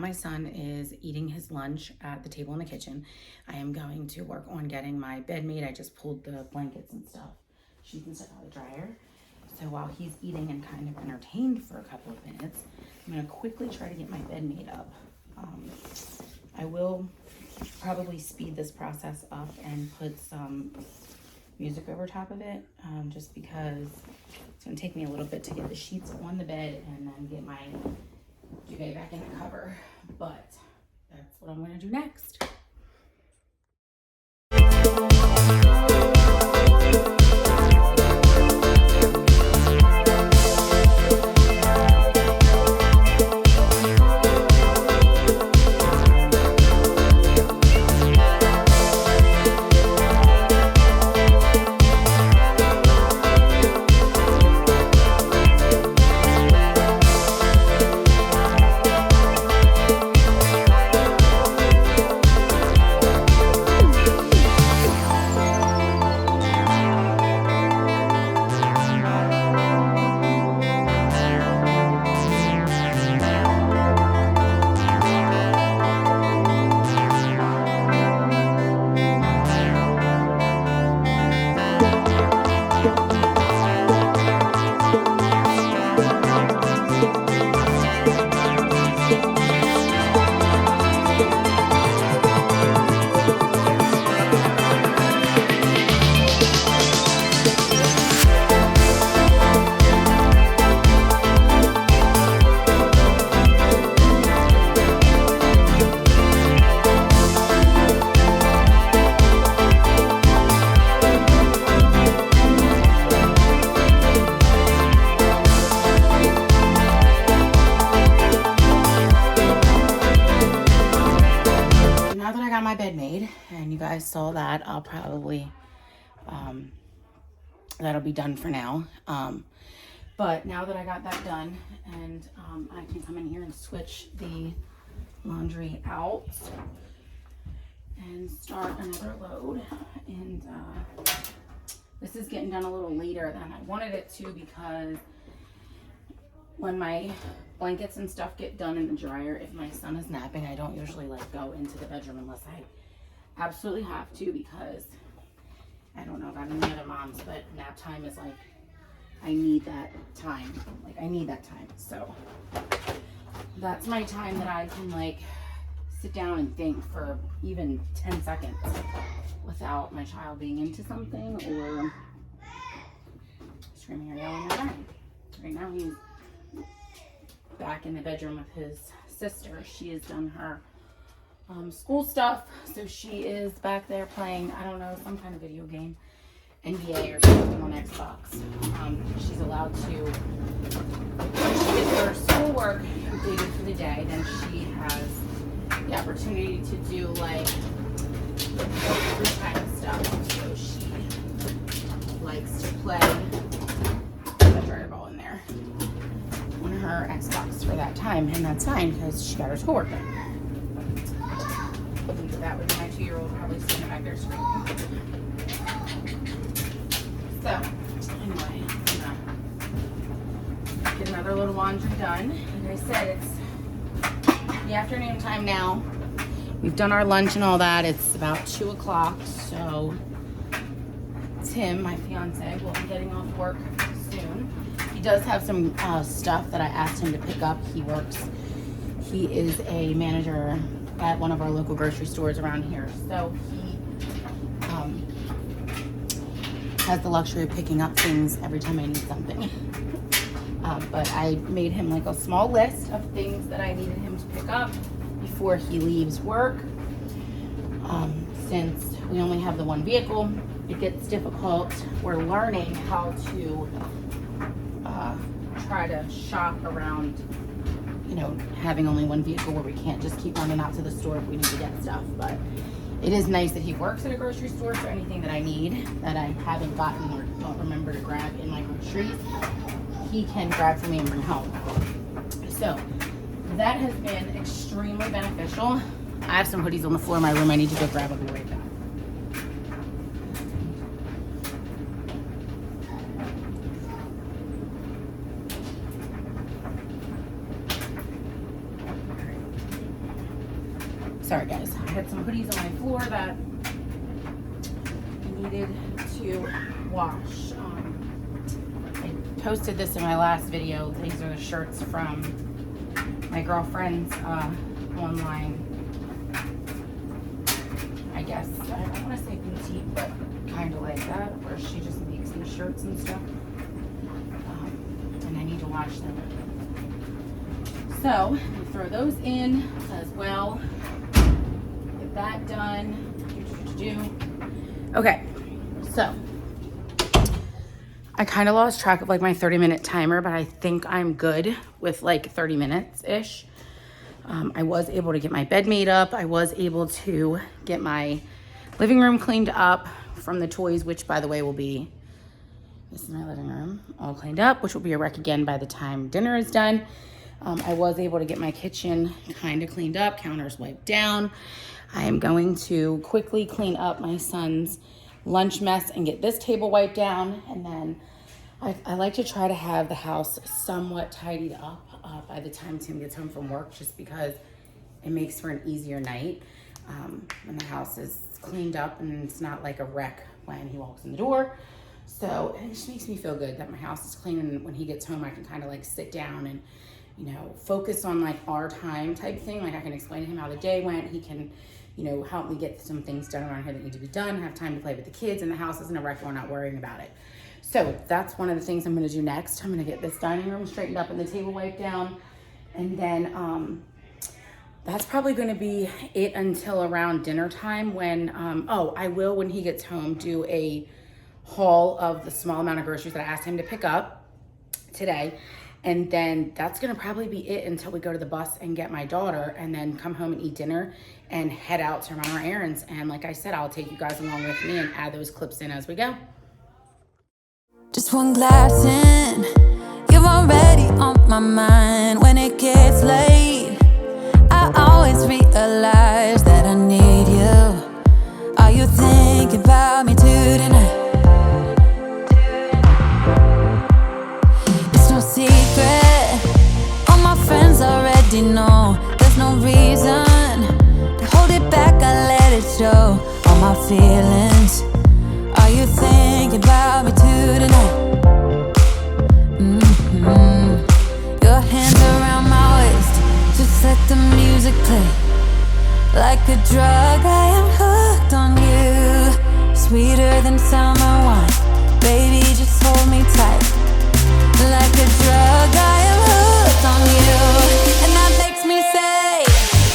my son is eating his lunch at the table in the kitchen, I am going to work on getting my bed made. I just pulled the blankets and stuff, sheets and stuff out of the dryer. So while he's eating and kind of entertained for a couple of minutes, I'm gonna quickly try to get my bed made up. I will probably speed this process up and put some music over top of it, just because it's gonna take me a little bit to get the sheets on the bed and then get my duvet back in the cover, but that's what I'm gonna do next. My bed made, and you guys saw that. I'll probably that'll be done for now, but now that I got that done, and I can come in here and switch the laundry out and start another load. And this is getting done a little later than I wanted it to, because when my blankets and stuff get done in the dryer, if my son is napping, I don't usually like go into the bedroom unless I absolutely have to, because I don't know about any other moms, but nap time is like, I need that time. Like, I need that time. So that's my time that I can like sit down and think for even 10 seconds without my child being into something or screaming or yelling or crying. Right now he's back in the bedroom with his sister. She has done her school stuff, so she is back there playing, I don't know, some kind of video game, NBA or something on Xbox. She's allowed to, when she gets her schoolwork completed for the day, then she has the opportunity to do like free time stuff. So she likes to play, a dryer ball in there, on her Xbox for that time, and that's fine because she got her schoolwork done. That would be my 2-year-old probably sitting back there screaming. So, anyway, I'm gonna get another little laundry done. Like I said, it's the afternoon time now. We've done our lunch and all that. It's about 2 o'clock, so Tim, my fiance, will be getting off work soon. He does have some stuff that I asked him to pick up. He is a manager at one of our local grocery stores around here, so he has the luxury of picking up things every time I need something. But I made him like a small list of things that I needed him to pick up before he leaves work. Since we only have the one vehicle, it gets difficult. We're learning how to try to shop around, you know, having only one vehicle where we can't just keep running out to the store if we need to get stuff. But it is nice that he works at a grocery store, so anything that I need that I haven't gotten or don't remember to grab in my groceries, he can grab for me and bring home. So that has been extremely beneficial. I have some hoodies on the floor in my room I need to go grab. I'll be right back. Sorry guys, I had some hoodies on my floor that I needed to wash. I posted this in my last video. These are the shirts from my girlfriend's online, I guess, I don't want to say boutique, but kind of like that, where she just makes these shirts and stuff. And I need to wash them. So, we'll throw those in as well. Get that done. Okay, so I kind of lost track of like my 30-minute timer, but I think I'm good with like 30 minutes-ish. I was able to get my bed made up. I was able to get my living room cleaned up from the toys, which by the way will be, this is my living room, all cleaned up, which will be a wreck again by the time dinner is done. I was able to get my kitchen kind of cleaned up, counters wiped down. I am going to quickly clean up my son's lunch mess and get this table wiped down. And then I like to try to have the house somewhat tidied up by the time Tim gets home from work, just because it makes for an easier night when the house is cleaned up and it's not like a wreck when he walks in the door. So it just makes me feel good that my house is clean, and when he gets home I can kind of like sit down and, you know, focus on like our time type thing. Like I can explain to him how the day went. He can, you know, help me get some things done around here that need to be done, have time to play with the kids, and the house isn't a wreck. We're not worrying about it. So that's one of the things I'm going to do next. I'm going to get this dining room straightened up and the table wiped down. And then that's probably going to be it until around dinner time, when, I will, when he gets home, do a haul of the small amount of groceries that I asked him to pick up today. And then that's going to probably be it until we go to the bus and get my daughter, and then come home and eat dinner and head out to run our errands. And like I said, I'll take you guys along with me and add those clips in as we go. Just one glass in, you're already on my mind. When it gets late, I always realize that I need you. Are you thinking about me tonight? It's no secret, all my friends already know. There's no reason to hold it back, I let it show. All my feelings, are you thinking about me tonight? Your hands around my waist, just let the music play. Like a drug, I am hooked on you. Sweeter than summer wine, baby, just hold me tight. Like a drug, I am hooked on you. And that makes me say,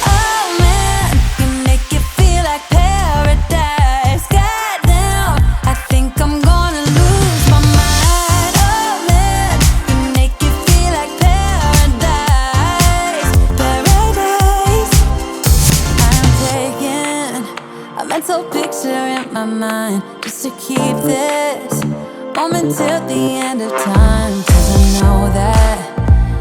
oh man, you make it feel like paradise. Goddamn, I think I'm gonna lose my mind. Oh man, you make it feel like paradise. Paradise. I'm taking a mental picture in my mind, just to keep this moment till the end of time. 'Cause I know that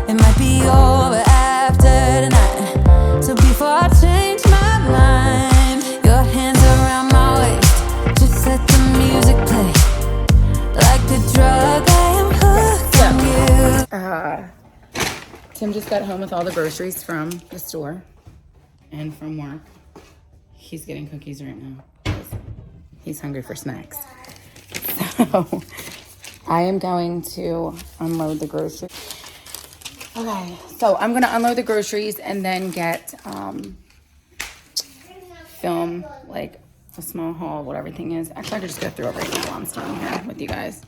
it might be over after tonight. So before I change my mind, your hands around my waist, just let the music play. Like a drug, I am hooked on you. Tim just got home with all the groceries from the store and from work. He's getting cookies right now. He's hungry for snacks. So I am going to unload the groceries. Okay, so I'm gonna unload the groceries and then get film like a small haul, what everything is. Actually, I could just go through it right now while I'm standing here with you guys.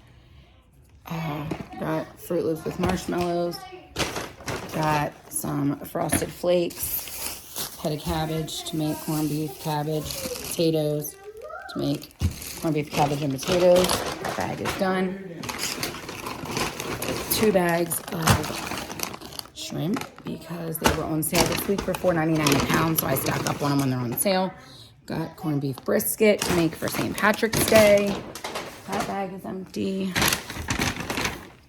Got Fruit Loops with marshmallows. Got some Frosted Flakes, head of cabbage to make corned beef, cabbage, potatoes to make corned beef, cabbage, and potatoes. That bag is done. 2 bags of shrimp because they were on sale this week for $4.99 a pound, so I stock up on them when they're on sale. Got corned beef brisket to make for St. Patrick's Day. That bag is empty.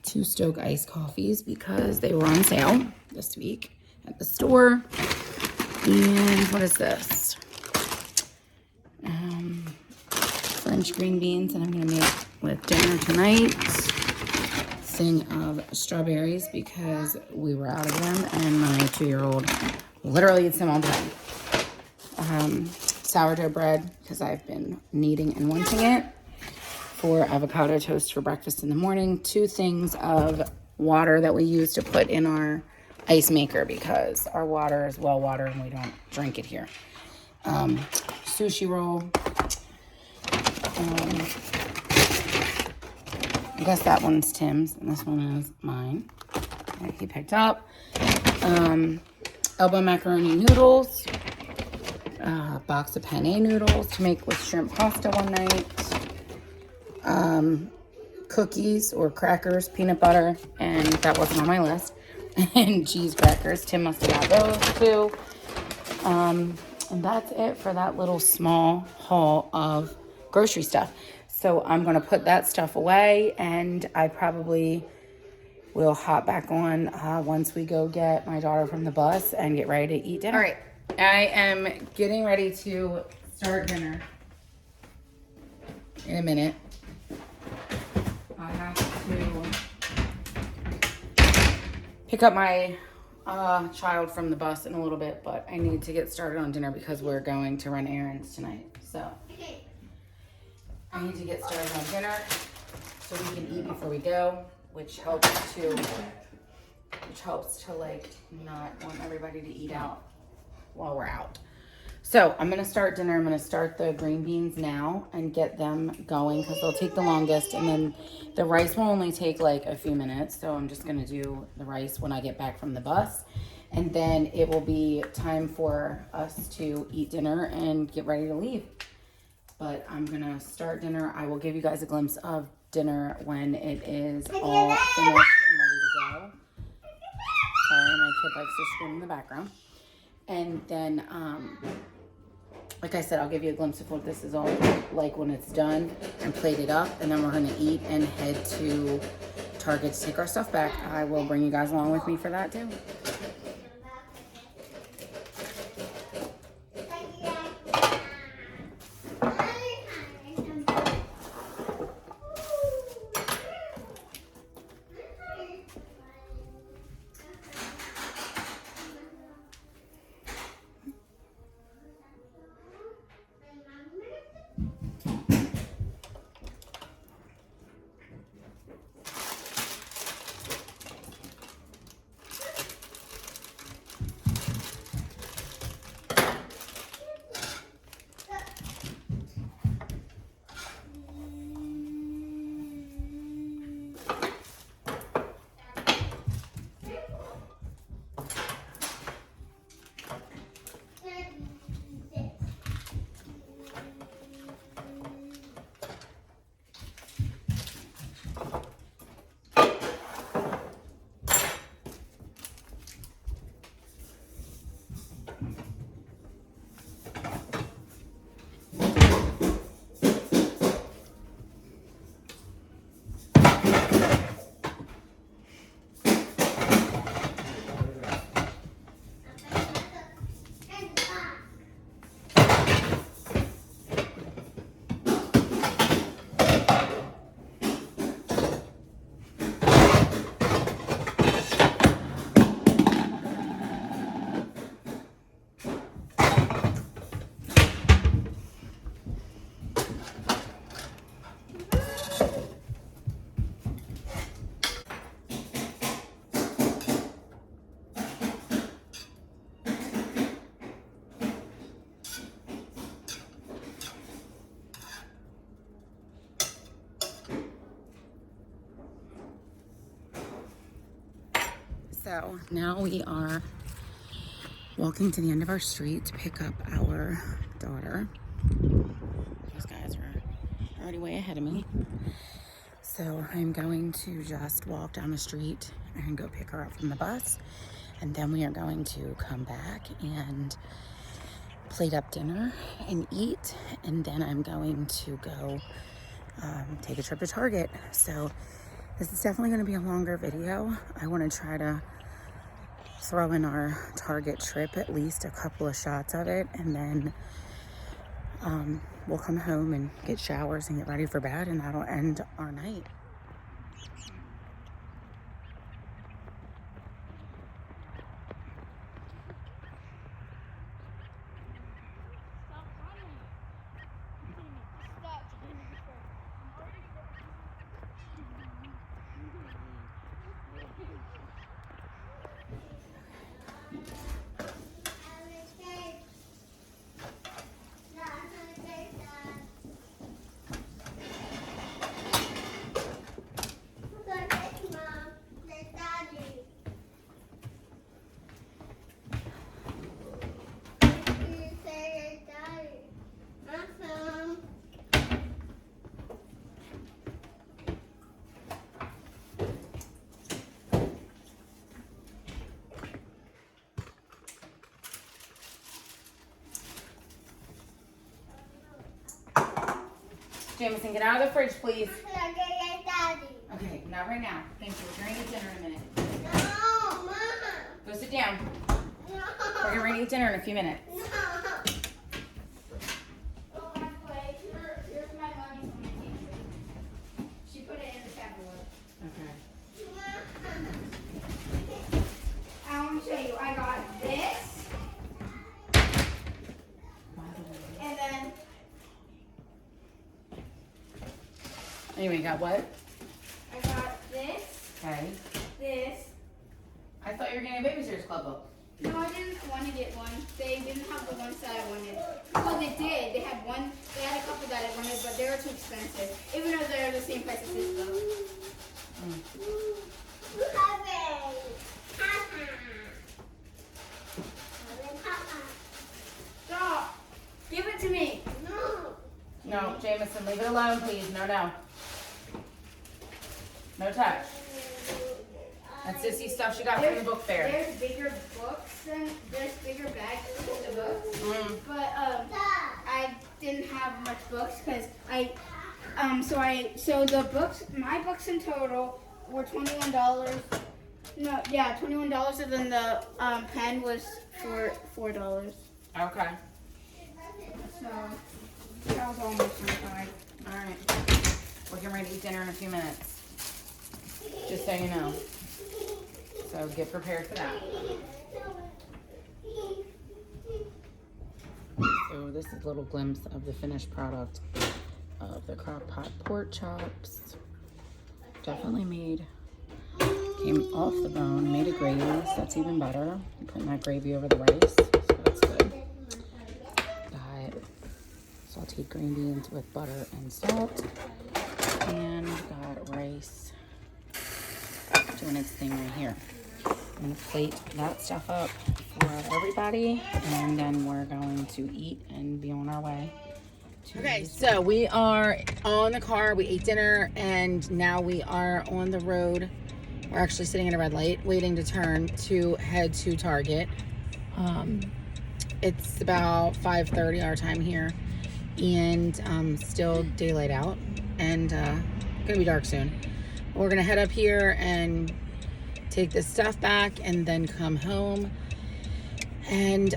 2 Stoke iced coffees because they were on sale this week at the store. And what is this? French green beans that I'm gonna make with dinner tonight. Thing of strawberries because we were out of them and my 2-year-old literally eats them all the time. sourdough bread because I've been needing and wanting it. 4 avocado toast for breakfast in the morning. 2 things of water that we use to put in our ice maker because our water is well water and we don't drink it here. Sushi roll. I guess that one's Tim's and this one is mine. That he picked up. Elbow macaroni noodles. Box of penne noodles to make with shrimp pasta one night. Cookies or crackers, peanut butter, and that wasn't on my list. And cheese crackers. Tim must have got those too. And that's it for that little small haul of grocery stuff. So I'm going to put that stuff away, and I probably will hop back on once we go get my daughter from the bus and get ready to eat dinner. All right, I am getting ready to start dinner in a minute. I have to pick up my child from the bus in a little bit, but I need to get started on dinner because we're going to run errands tonight. So I need to get started on dinner so we can eat before we go, which helps to like not want everybody to eat out while we're out. So I'm gonna start dinner. I'm gonna start the green beans now and get them going because they'll take the longest, and then the rice will only take like a few minutes. So I'm just gonna do the rice when I get back from the bus, and then it will be time for us to eat dinner and get ready to leave. But I'm gonna start dinner. I will give you guys a glimpse of dinner when it is all finished and ready to go. Sorry, my kid likes to scream in the background. And then, like I said, I'll give you a glimpse of what this is all like when it's done and plated up. And then we're gonna eat and head to Target to take our stuff back. I will bring you guys along with me for that too. So now we are walking to the end of our street to pick up our daughter. These guys are already way ahead of me. So I'm going to just walk down the street and go pick her up from the bus. And then we are going to come back and plate up dinner and eat. And then I'm going to go take a trip to Target. So this is definitely going to be a longer video. I want to try to throw in our Target trip, at least a couple of shots of it, and then we'll come home and get showers and get ready for bed, and that'll end our night. Jameson, get out of the fridge, please. I'm gonna get Daddy. Okay, not right now. Thank you. We're going to eat dinner in a minute. No, Mama. Go sit down. No. We're going to eat dinner in a few minutes. No. Oh, by the way, here's my money from my teacher. She put it in the tabloid. Okay. I want to show you. I got this. And then. Anyway, you got what? I got this, Okay. this. I thought you were getting a Babysitter's Club book. No, I didn't want to get one. They didn't have the ones that I wanted. Well, they did. They had one. They had a couple that I wanted, but they were too expensive. Even though they're the same price as this book. Stop! Give it to me. No, Jameson, leave it alone, please. No, no. No touch. That's Sissy stuff she got from the book fair. There's bigger books and there's bigger bags than the books. But I didn't have much books because so the books, my books in total were $21. No, yeah, $21, and then the pen was for $4. Okay. So that was all my time. All right. We're getting ready to eat dinner in a few minutes. Just so you know. So get prepared for that. So this is a little glimpse of the finished product of the crock pot pork chops. Definitely made. Came off the bone, made a gravy, so that's even better. I'm putting that gravy over the rice, so that's good. Got sauteed green beans with butter and salt, and got rice doing its thing right here. I'm gonna plate that stuff up for everybody, and then we're going to eat and be on our way. Okay, so we are on the car. We ate dinner, and now we are on the road. We're actually sitting at a red light, waiting to turn to head to Target. It's about 5:30 our time here, and still daylight out, and gonna be dark soon. We're gonna head up here and take this stuff back, and then come home and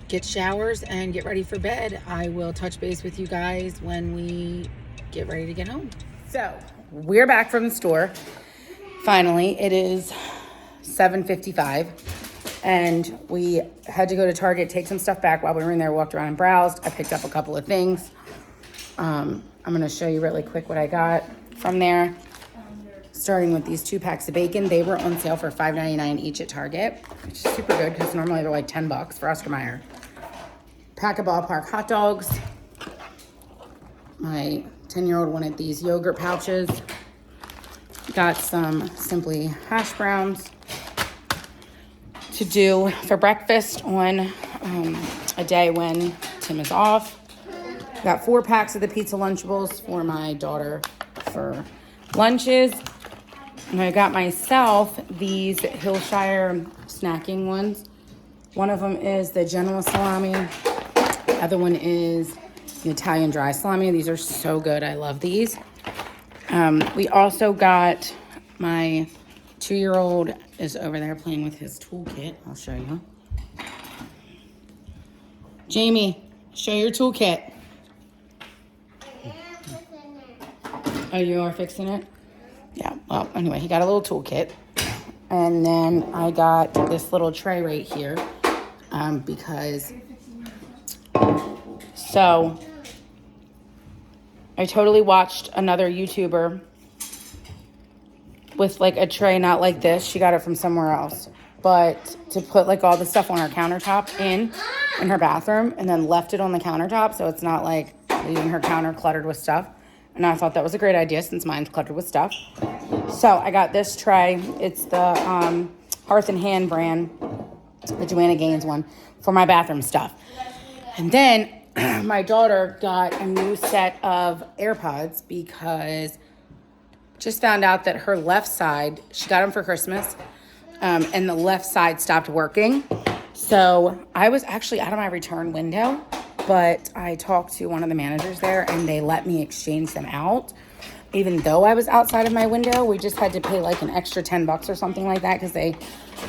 get showers and get ready for bed. I will touch base with you guys when we get ready to get home. So we're back from the store. Finally, it is 7:55, and we had to go to Target, take some stuff back while we were in there, walked around and browsed. I picked up a couple of things. I'm gonna show you really quick what I got from there. Starting with these 2 packs of bacon. They were on sale for $5.99 each at Target, which is super good because normally they're like $10 for Oscar Mayer. Pack of Ballpark hot dogs. My 10-year-old wanted these yogurt pouches. Got some Simply hash browns to do for breakfast on a day when Tim is off. Got 4 packs of the pizza Lunchables for my daughter for lunches. And I got myself these Hillshire snacking ones. One of them is the Genoa salami. The other one is the Italian dry salami. These are so good. I love these. We also got my 2-year-old is over there playing with his toolkit. I'll show you. Jamie, show your toolkit. Oh, you are fixing it? Yeah, well, anyway, he got a little toolkit. And then I got this little tray right here because, so I totally watched another YouTuber with like a tray, not like this. She got it from somewhere else. But to put like all the stuff on her countertop in her bathroom, and then left it on the countertop so it's not like leaving her counter cluttered with stuff. And I thought that was a great idea since mine's cluttered with stuff. So I got this tray. It's the Hearth and Hand brand, the Joanna Gaines one, for my bathroom stuff. And then my daughter got a new set of AirPods because just found out that her left side, she got them for Christmas, and the left side stopped working. So I was actually out of my return window, but I talked to one of the managers there and they let me exchange them out. Even though I was outside of my window, we just had to pay like an extra $10 or something like that because they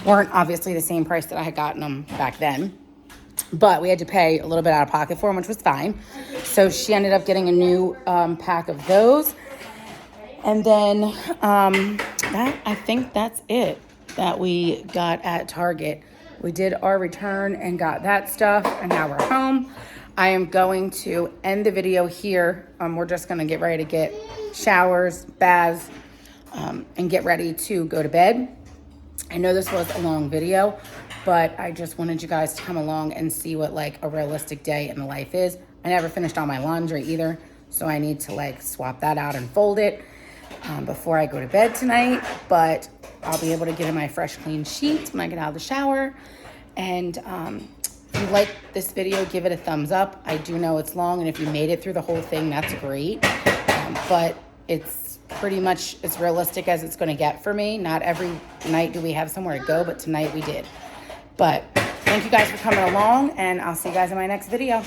weren't obviously the same price that I had gotten them back then. But we had to pay a little bit out of pocket for them, which was fine. So she ended up getting a new pack of those. And then I think that's it that we got at Target. We did our return and got that stuff, and now we're home. I am going to end the video here. We're just going to get ready to get showers, baths, and get ready to go to bed. I know this was a long video, but I just wanted you guys to come along and see what like a realistic day in the life is. I never finished all my laundry either, so I need to like swap that out and fold it before I go to bed tonight. But I'll be able to get in my fresh clean sheets when I get out of the shower. And if you like this video, give it a thumbs up. I do know it's long, and if you made it through the whole thing, that's great. But it's pretty much as realistic as it's going to get for me. Not every night do we have somewhere to go, but tonight we did. But thank you guys for coming along, and I'll see you guys in my next video.